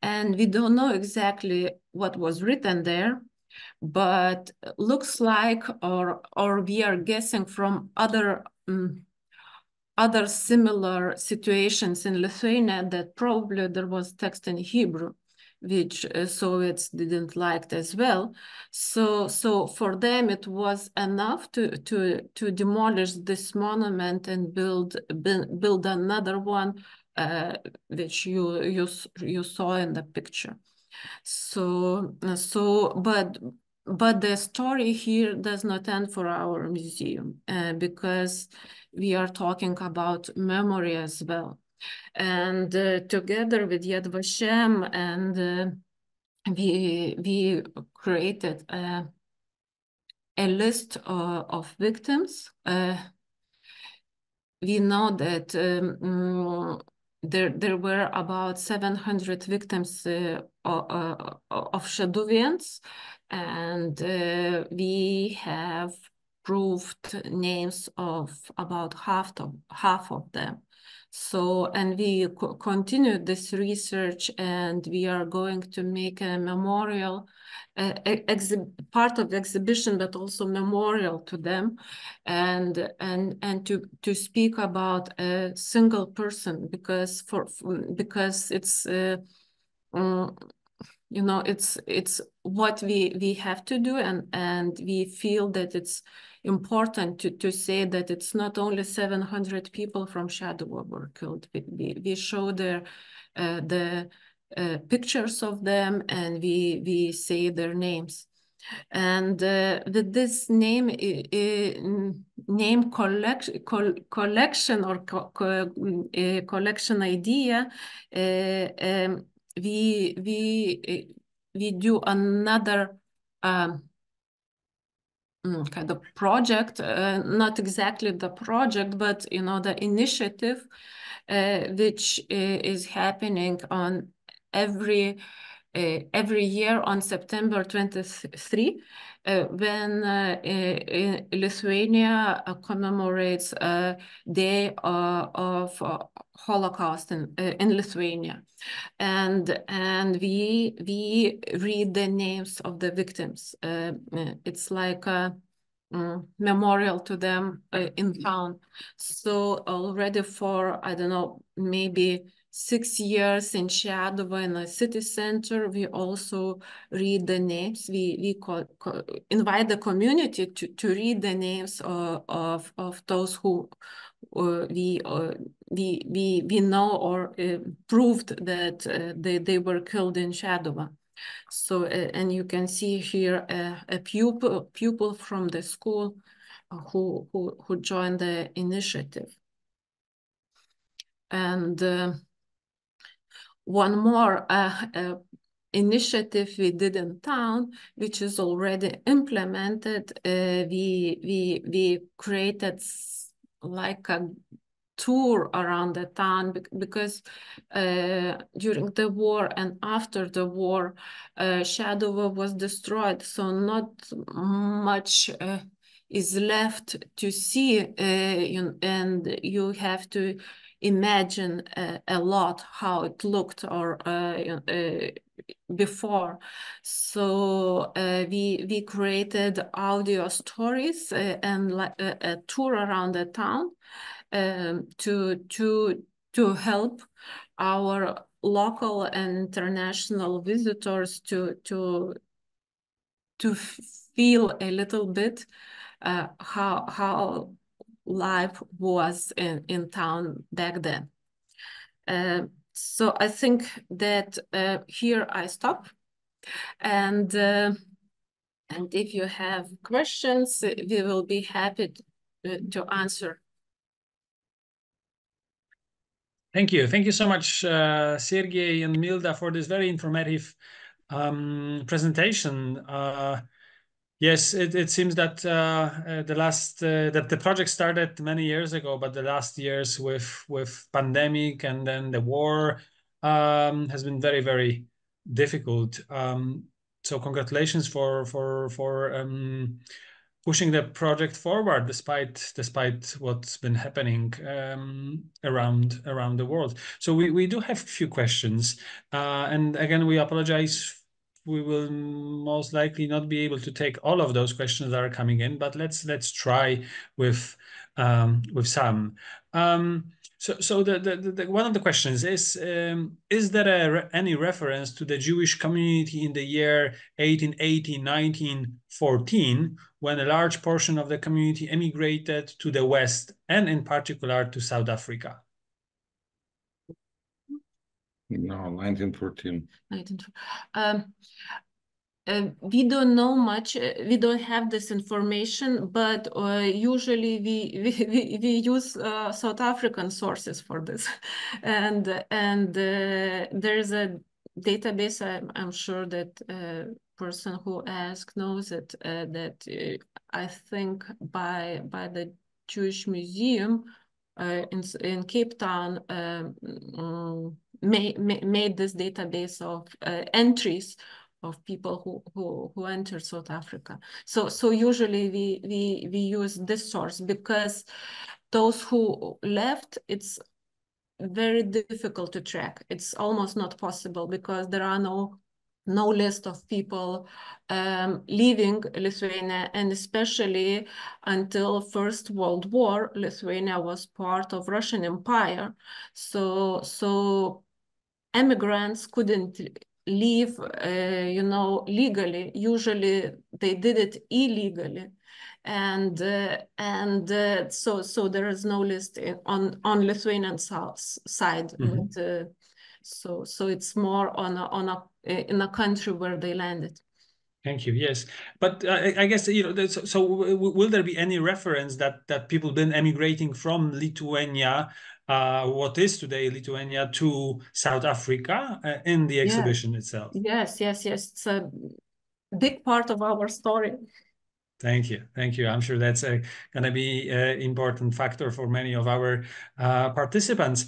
and we don't know exactly what was written there, but looks like, or we are guessing from other similar situations in Lithuania, that probably there was text in Hebrew, which Soviets didn't like as well. So for them it was enough to demolish this monument and build another one, which you saw in the picture. But the story here does not end for our museum, because we are talking about memory as well. And together with Yad Vashem, and we created a list of victims. We know that there were about 700 victims of Šeduvians, and we have proved names of about half of them. So, and we continued this research, and we are going to make a memorial, part of the exhibition, but also memorial to them, and to speak about a single person, because it's you know, it's what we have to do, and we feel that it's important to say that it's not only 700 people from Šeduva were killed. We show the pictures of them, and we say their names. And with this name collection or collection idea, we do another kind of project, not exactly the project, but you know, the initiative, which is happening on every year on September 23, when Lithuania commemorates a day of Holocaust in Lithuania, and we read the names of the victims. It's like a memorial to them in town. So already for, I don't know, maybe 6 years in Šeduva, in the city center, we also read the names. We invite the community to read the names of those who we know or proved that they were killed in Šeduva. So, and you can see here a pupil from the school who joined the initiative. And one more initiative we did in town, which is already implemented. We created like a tour around the town, because during the war and after the war, Šeduva was destroyed, so not much is left to see, and you have to imagine a lot how it looked or before. So we created audio stories and a tour around the town, to help our local and international visitors to feel a little bit how life was in town back then. So I think that here I stop, and if you have questions, we will be happy to answer. Thank you. Thank you so much, Sergey and Milda, for this very informative presentation. Yes, it seems that that the project started many years ago, but the last years with pandemic and then the war has been very, very difficult. So congratulations for pushing the project forward despite what's been happening around the world. So we do have a few questions, and again we apologize we will most likely not be able to take all of those questions that are coming in, but let's try with some. So the one of the questions is there any reference to the Jewish community in the year 1880, 1914, when a large portion of the community emigrated to the West and in particular to South Africa? No, 1914. We don't know much. We don't have this information, but usually we use South African sources for this, and there's a database. I'm sure that person who asked knows it. I think by the Jewish Museum in Cape Town made this database of entries of people who entered South Africa. So usually we use this source because those who left, it's very difficult to track. It's almost not possible because there are no list of people leaving Lithuania, and especially until First World War, Lithuania was part of Russian Empire. So immigrants couldn't leave, legally. Usually they did it illegally, and so there is no list on Lithuanian side. Mm-hmm. But, so it's more in a country where they landed. Thank you. Yes, but I guess so. Will there be any reference that people been emigrating from Lithuania, what is today Lithuania, to South Africa in the exhibition itself? Yes. It's a big part of our story. Thank you. I'm sure that's going to be an important factor for many of our participants.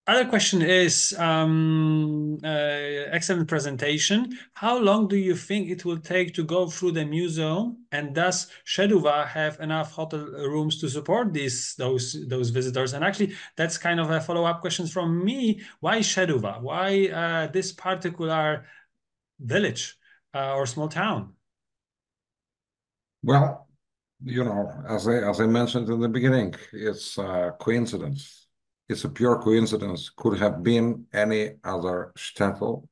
Other question is, excellent presentation. How long do you think it will take to go through the museum? And does Šeduva have enough hotel rooms to support those visitors? And actually, that's kind of a follow-up question from me. Why Šeduva? Why this particular village or small town? Well, as I mentioned in the beginning, it's a coincidence. It's a pure coincidence. Could have been any other shtetl,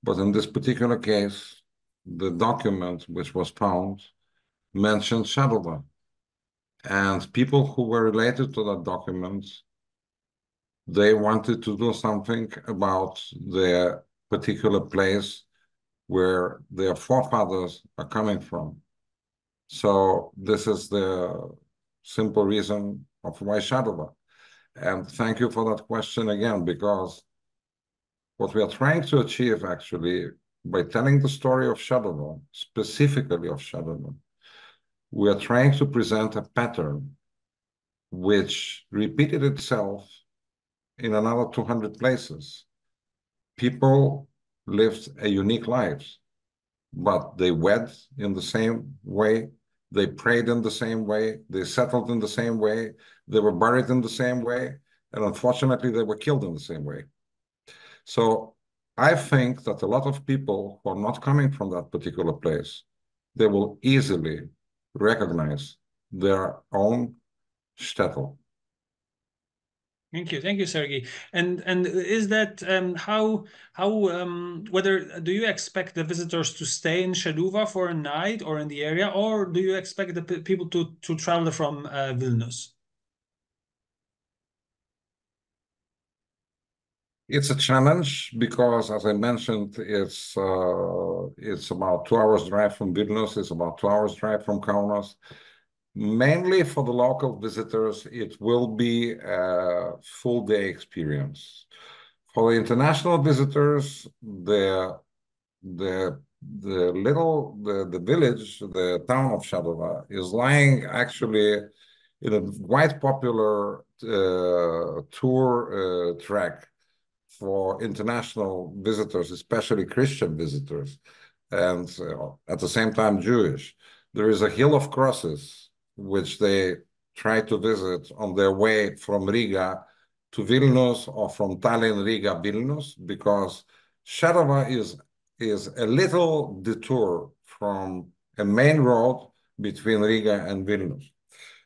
but in this particular case, the document which was found mentioned Šeduva, and people who were related to that document, they wanted to do something about their particular place where their forefathers are coming from. So this is the simple reason of why Šeduva. And thank you for that question again, because what we are trying to achieve actually by telling the story of Šeduva, specifically of Šeduva, we are trying to present a pattern which repeated itself in another 200 places. People lived a unique lives, but they wed in the same way, they prayed in the same way, they settled in the same way, they were buried in the same way, and unfortunately, they were killed in the same way. So I think that a lot of people who are not coming from that particular place, they will easily recognize their own shtetl. Thank you, Sergey. And is that how whether do you expect the visitors to stay in Šeduva for a night or in the area, or do you expect the people to travel from Vilnius? It's a challenge because, as I mentioned, it's about 2 hours drive from Vilnius. It's about 2 hours drive from Kaunas. Mainly for the local visitors, it will be a full day experience. For the international visitors, the village, the town of Šeduva, is lying actually in a quite popular tour track for international visitors, especially Christian visitors, and at the same time Jewish. There is a hill of crosses which they try to visit on their way from Riga to Vilnius or from Tallinn, Riga, Vilnius, because Šeduva is a little detour from a main road between Riga and Vilnius.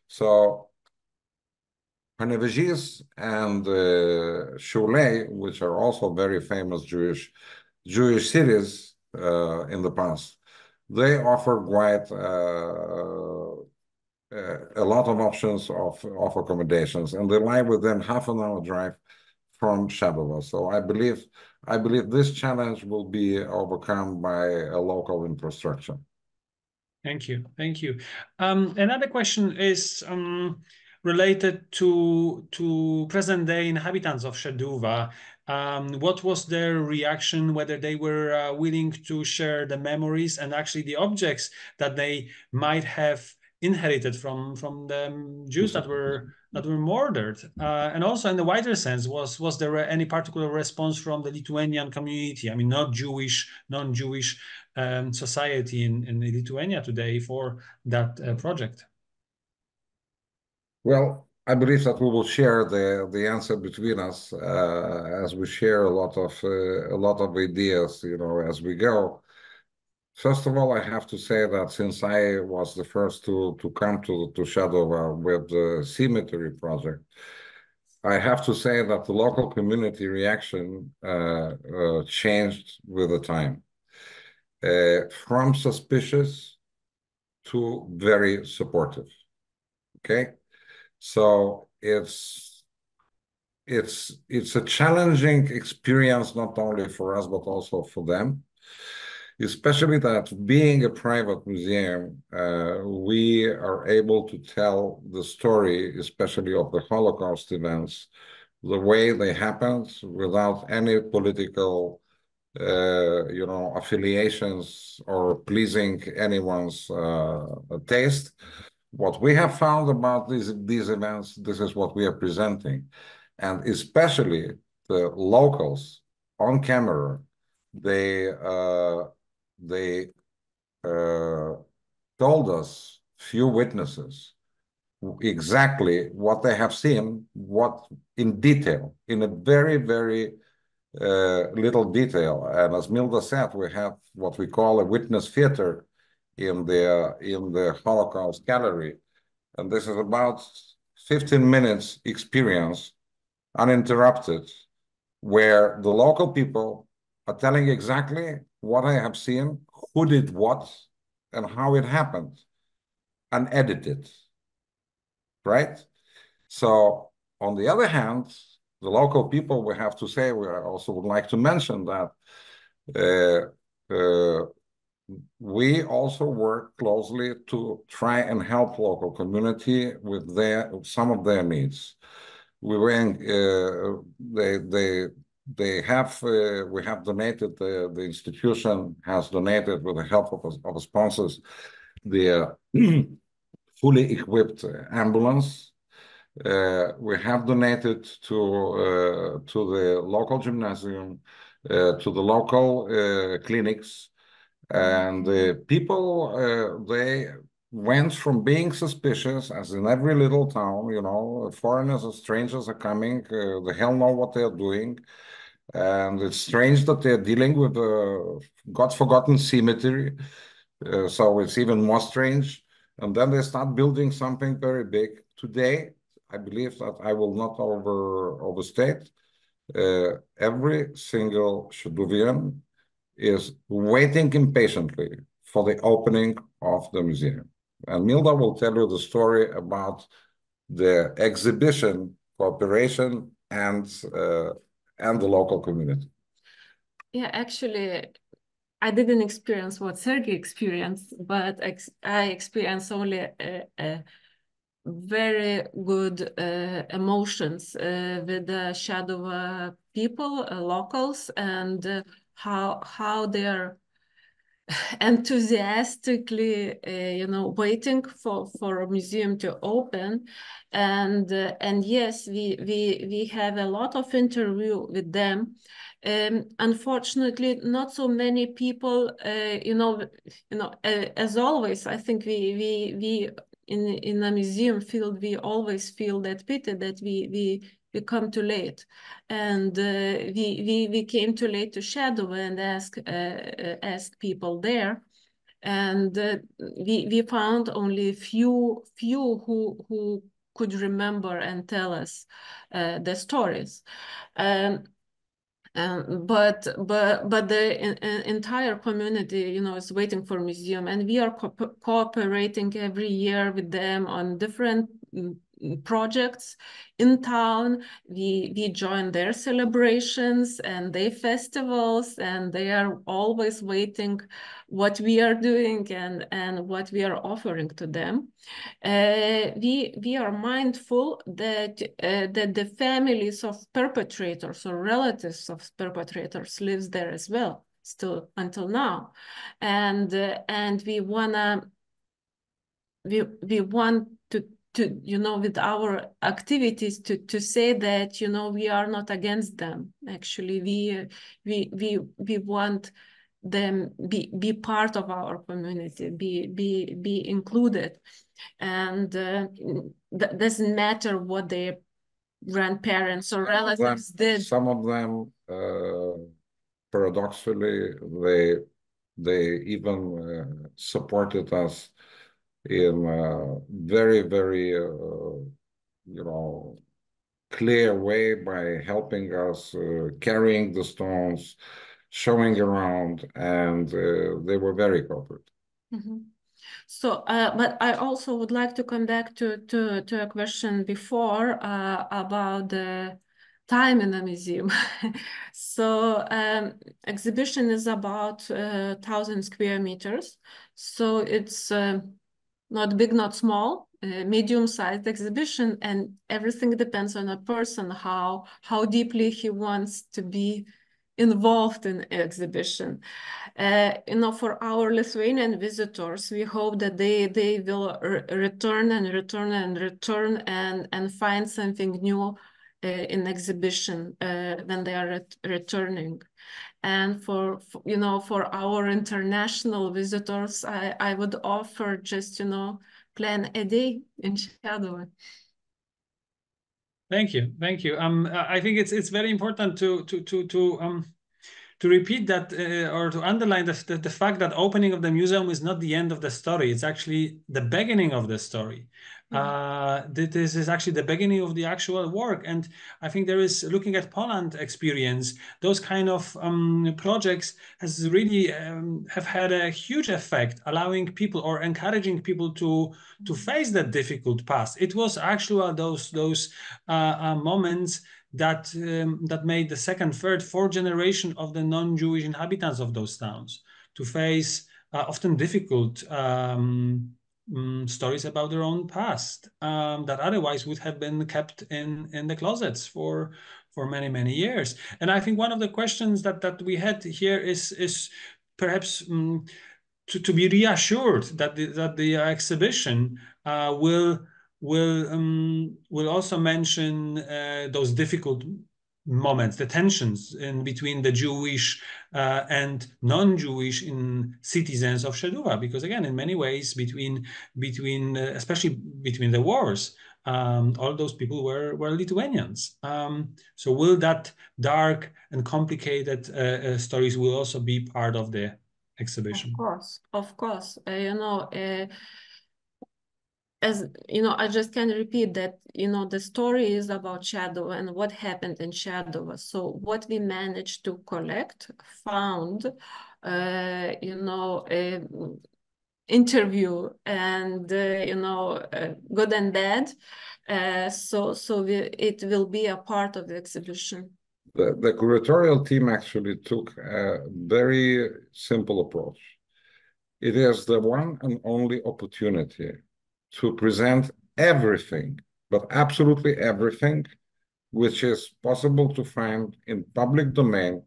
So Panevėžys and Šiauliai, which are also very famous Jewish cities in the past, they offer quite a lot of options of accommodations, and they lie within half an hour drive from Šeduva. So I believe this challenge will be overcome by a local infrastructure. Thank you. Thank you. Another question is related to present-day inhabitants of Šeduva. What was their reaction, whether they were willing to share the memories and actually the objects that they might have inherited from the Jews that were murdered, and also in the wider sense, was there any particular response from the Lithuanian community? I mean, not Jewish, non-Jewish society in Lithuania today for that project? Well, I believe that we will share the answer between us as we share a lot of ideas, as we go. First of all, I have to say that since I was the first to come to Šeduva with the cemetery project, I have to say that the local community reaction changed with the time, from suspicious to very supportive. Okay, so it's a challenging experience not only for us but also for them. Especially that being a private museum, we are able to tell the story, especially of the Holocaust events, the way they happened without any political, affiliations or pleasing anyone's taste. What we have found about these events, this is what we are presenting. And especially the locals on camera, they told us, few witnesses, exactly what they have seen, what in detail, in a very, very little detail. And as Milda said, we have what we call a witness theater in the Holocaust gallery. And this is about 15 minutes experience, uninterrupted, where the local people are telling exactly what I have seen, who did what, and how it happened, unedited, right? So on the other hand, the local people, we have to say, we also would like to mention that we also work closely to try and help local community with some of their needs. We have donated, the institution has donated with the help of sponsors the fully equipped ambulance. We have donated to the local gymnasium, to the local clinics, and the people, they went from being suspicious, as in every little town, foreigners or strangers are coming, the hell know what they're doing. And it's strange that they're dealing with a God-forgotten cemetery. So it's even more strange. And then they start building something very big. Today, I believe that I will not overstate, every single Šeduvian is waiting impatiently for the opening of the museum. And Milda will tell you the story about the exhibition, cooperation, and the local community. Yeah, actually, I didn't experience what Sergey experienced, but I experienced only a very good emotions with the Šeduva people, locals, and how they're enthusiastically, waiting for a museum to open, and yes, we have a lot of interview with them. Unfortunately, not so many people, as always, I think we in a museum field, we always feel that pity that we we come too late. And we came too late to Šeduva and ask people there. And we found only few who could remember and tell us the stories. But the entire community, is waiting for museum, and we are cooperating every year with them on different projects in town. We join their celebrations and their festivals, and they are always waiting what we are doing and what we are offering to them. We are mindful that the families of perpetrators or relatives of perpetrators lives there as well, still until now, and we want to with our activities to say that we are not against them. Actually, we want them be part of our community, be included, and that doesn't matter what their grandparents or relatives did. Some of them, paradoxically, they even supported us in a very, very, clear way by helping us carrying the stones, showing around, and they were very cooperative. Mm-hmm. So, but I also would like to come back to a question before about the time in the museum. So, exhibition is about 1,000 square meters. So it's not big, not small, medium-sized exhibition, and everything depends on a person, how deeply he wants to be involved in exhibition. For our Lithuanian visitors, we hope that they will return and find something new in exhibition when they are returning. And for our international visitors, I would offer just plan a day in Šeduva. Thank you. I think it's very important to repeat that or to underline the fact that opening of the museum is not the end of the story. It's actually the beginning of the story. This is actually the beginning of the actual work. And I think there is, looking at Poland experience, those kind of projects has really have had a huge effect, allowing people or encouraging people to face that difficult past. It was actually those moments that made the second, third, fourth generation of the non-Jewish inhabitants of those towns to face often difficult stories about their own past that otherwise would have been kept in the closets for many years. And I think one of the questions that we had here is perhaps to be reassured that the exhibition will also mention those difficult moments, the tensions in between the Jewish and non-Jewish citizens of Šeduva, because again, in many ways, especially between the wars, all those people were Lithuanians. So will that dark and complicated stories will also be part of the exhibition? Of course. As I just can repeat that, the story is about Šeduva and what happened in Šeduva. So what we managed to collect, found, interview and, good and bad. So it will be a part of the exhibition. The curatorial team actually took a very simple approach. It is the one and only opportunity to present everything, but absolutely everything, which is possible to find in public domain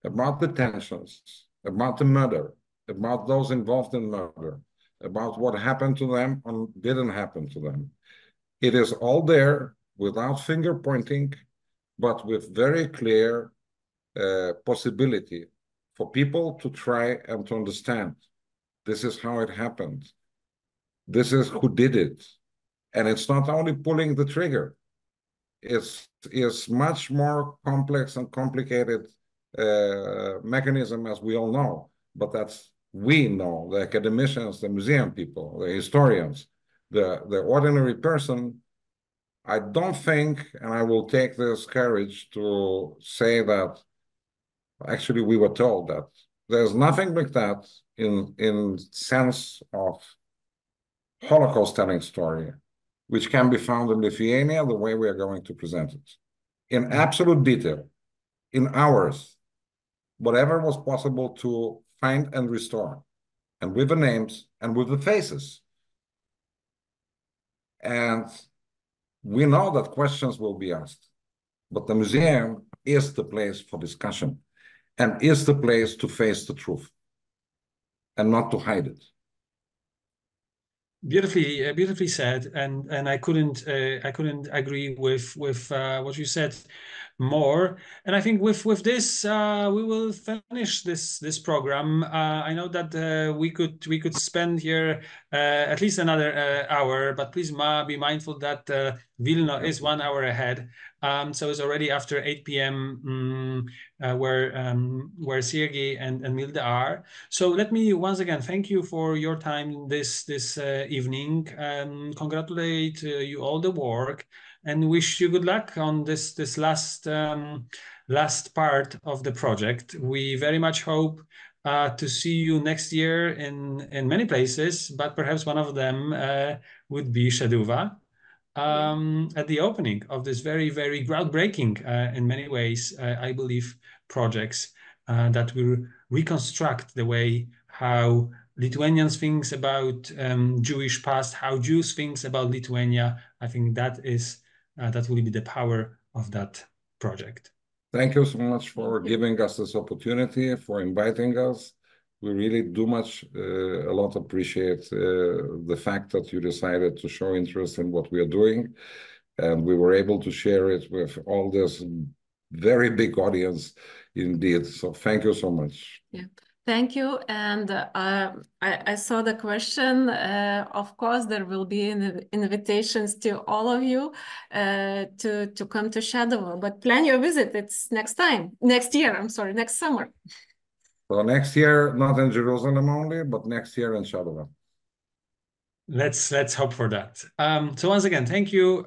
about the tensions, about the murder, about those involved in murder, about what happened to them and didn't happen to them. It is all there without finger pointing, but with very clear possibility for people to try and to understand. This is how it happened. This is who did it. And it's not only pulling the trigger. is much more complex and complicated mechanism, as we all know. But we know, the academicians, the museum people, the historians, the ordinary person. I don't think, and I will take this courage to say that actually we were told that there's nothing like that in sense of Holocaust telling story, which can be found in Lithuania the way we are going to present it. In absolute detail, in hours, whatever was possible to find and restore, and with the names and with the faces. And we know that questions will be asked, but the museum is the place for discussion and is the place to face the truth and not to hide it. Beautifully said, and I couldn't agree with what you said more. And I think with this we will finish this program. I know that we could spend here at least another hour, but please be mindful that Vilna is 1 hour ahead. So it's already after 8 p.m. Where Sergey and Milda are. So let me once again thank you for your time this evening. Congratulate you all the work, and wish you good luck on this last part of the project. We very much hope to see you next year in many places, but perhaps one of them would be Šeduva. At the opening of this very groundbreaking, in many ways, I believe, projects that will reconstruct the way how Lithuanians think about Jewish past, how Jews think about Lithuania. I think that will be the power of that project. Thank you so much for giving us this opportunity, for inviting us. We really do a lot appreciate the fact that you decided to show interest in what we are doing. And we were able to share it with all this very big audience indeed. So thank you so much. Yeah. Thank you. And I saw the question. Of course, there will be invitations to all of you to come to Šeduva, but plan your visit. It's next year, I'm sorry, next summer. So next year, not in Jerusalem only, but next year in Šeduva. Let's hope for that. So once again, thank you,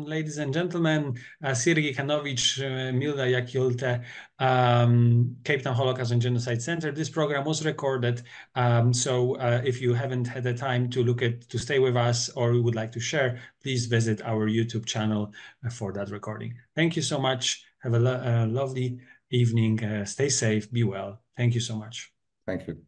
ladies and gentlemen. Sergey Kanovich, Milda Jakulyte, Cape Town Holocaust and Genocide Center. This program was recorded. So if you haven't had the time to stay with us, or you would like to share, please visit our YouTube channel for that recording. Thank you so much. Have a lovely evening. Stay safe. Be well. Thank you so much. Thank you.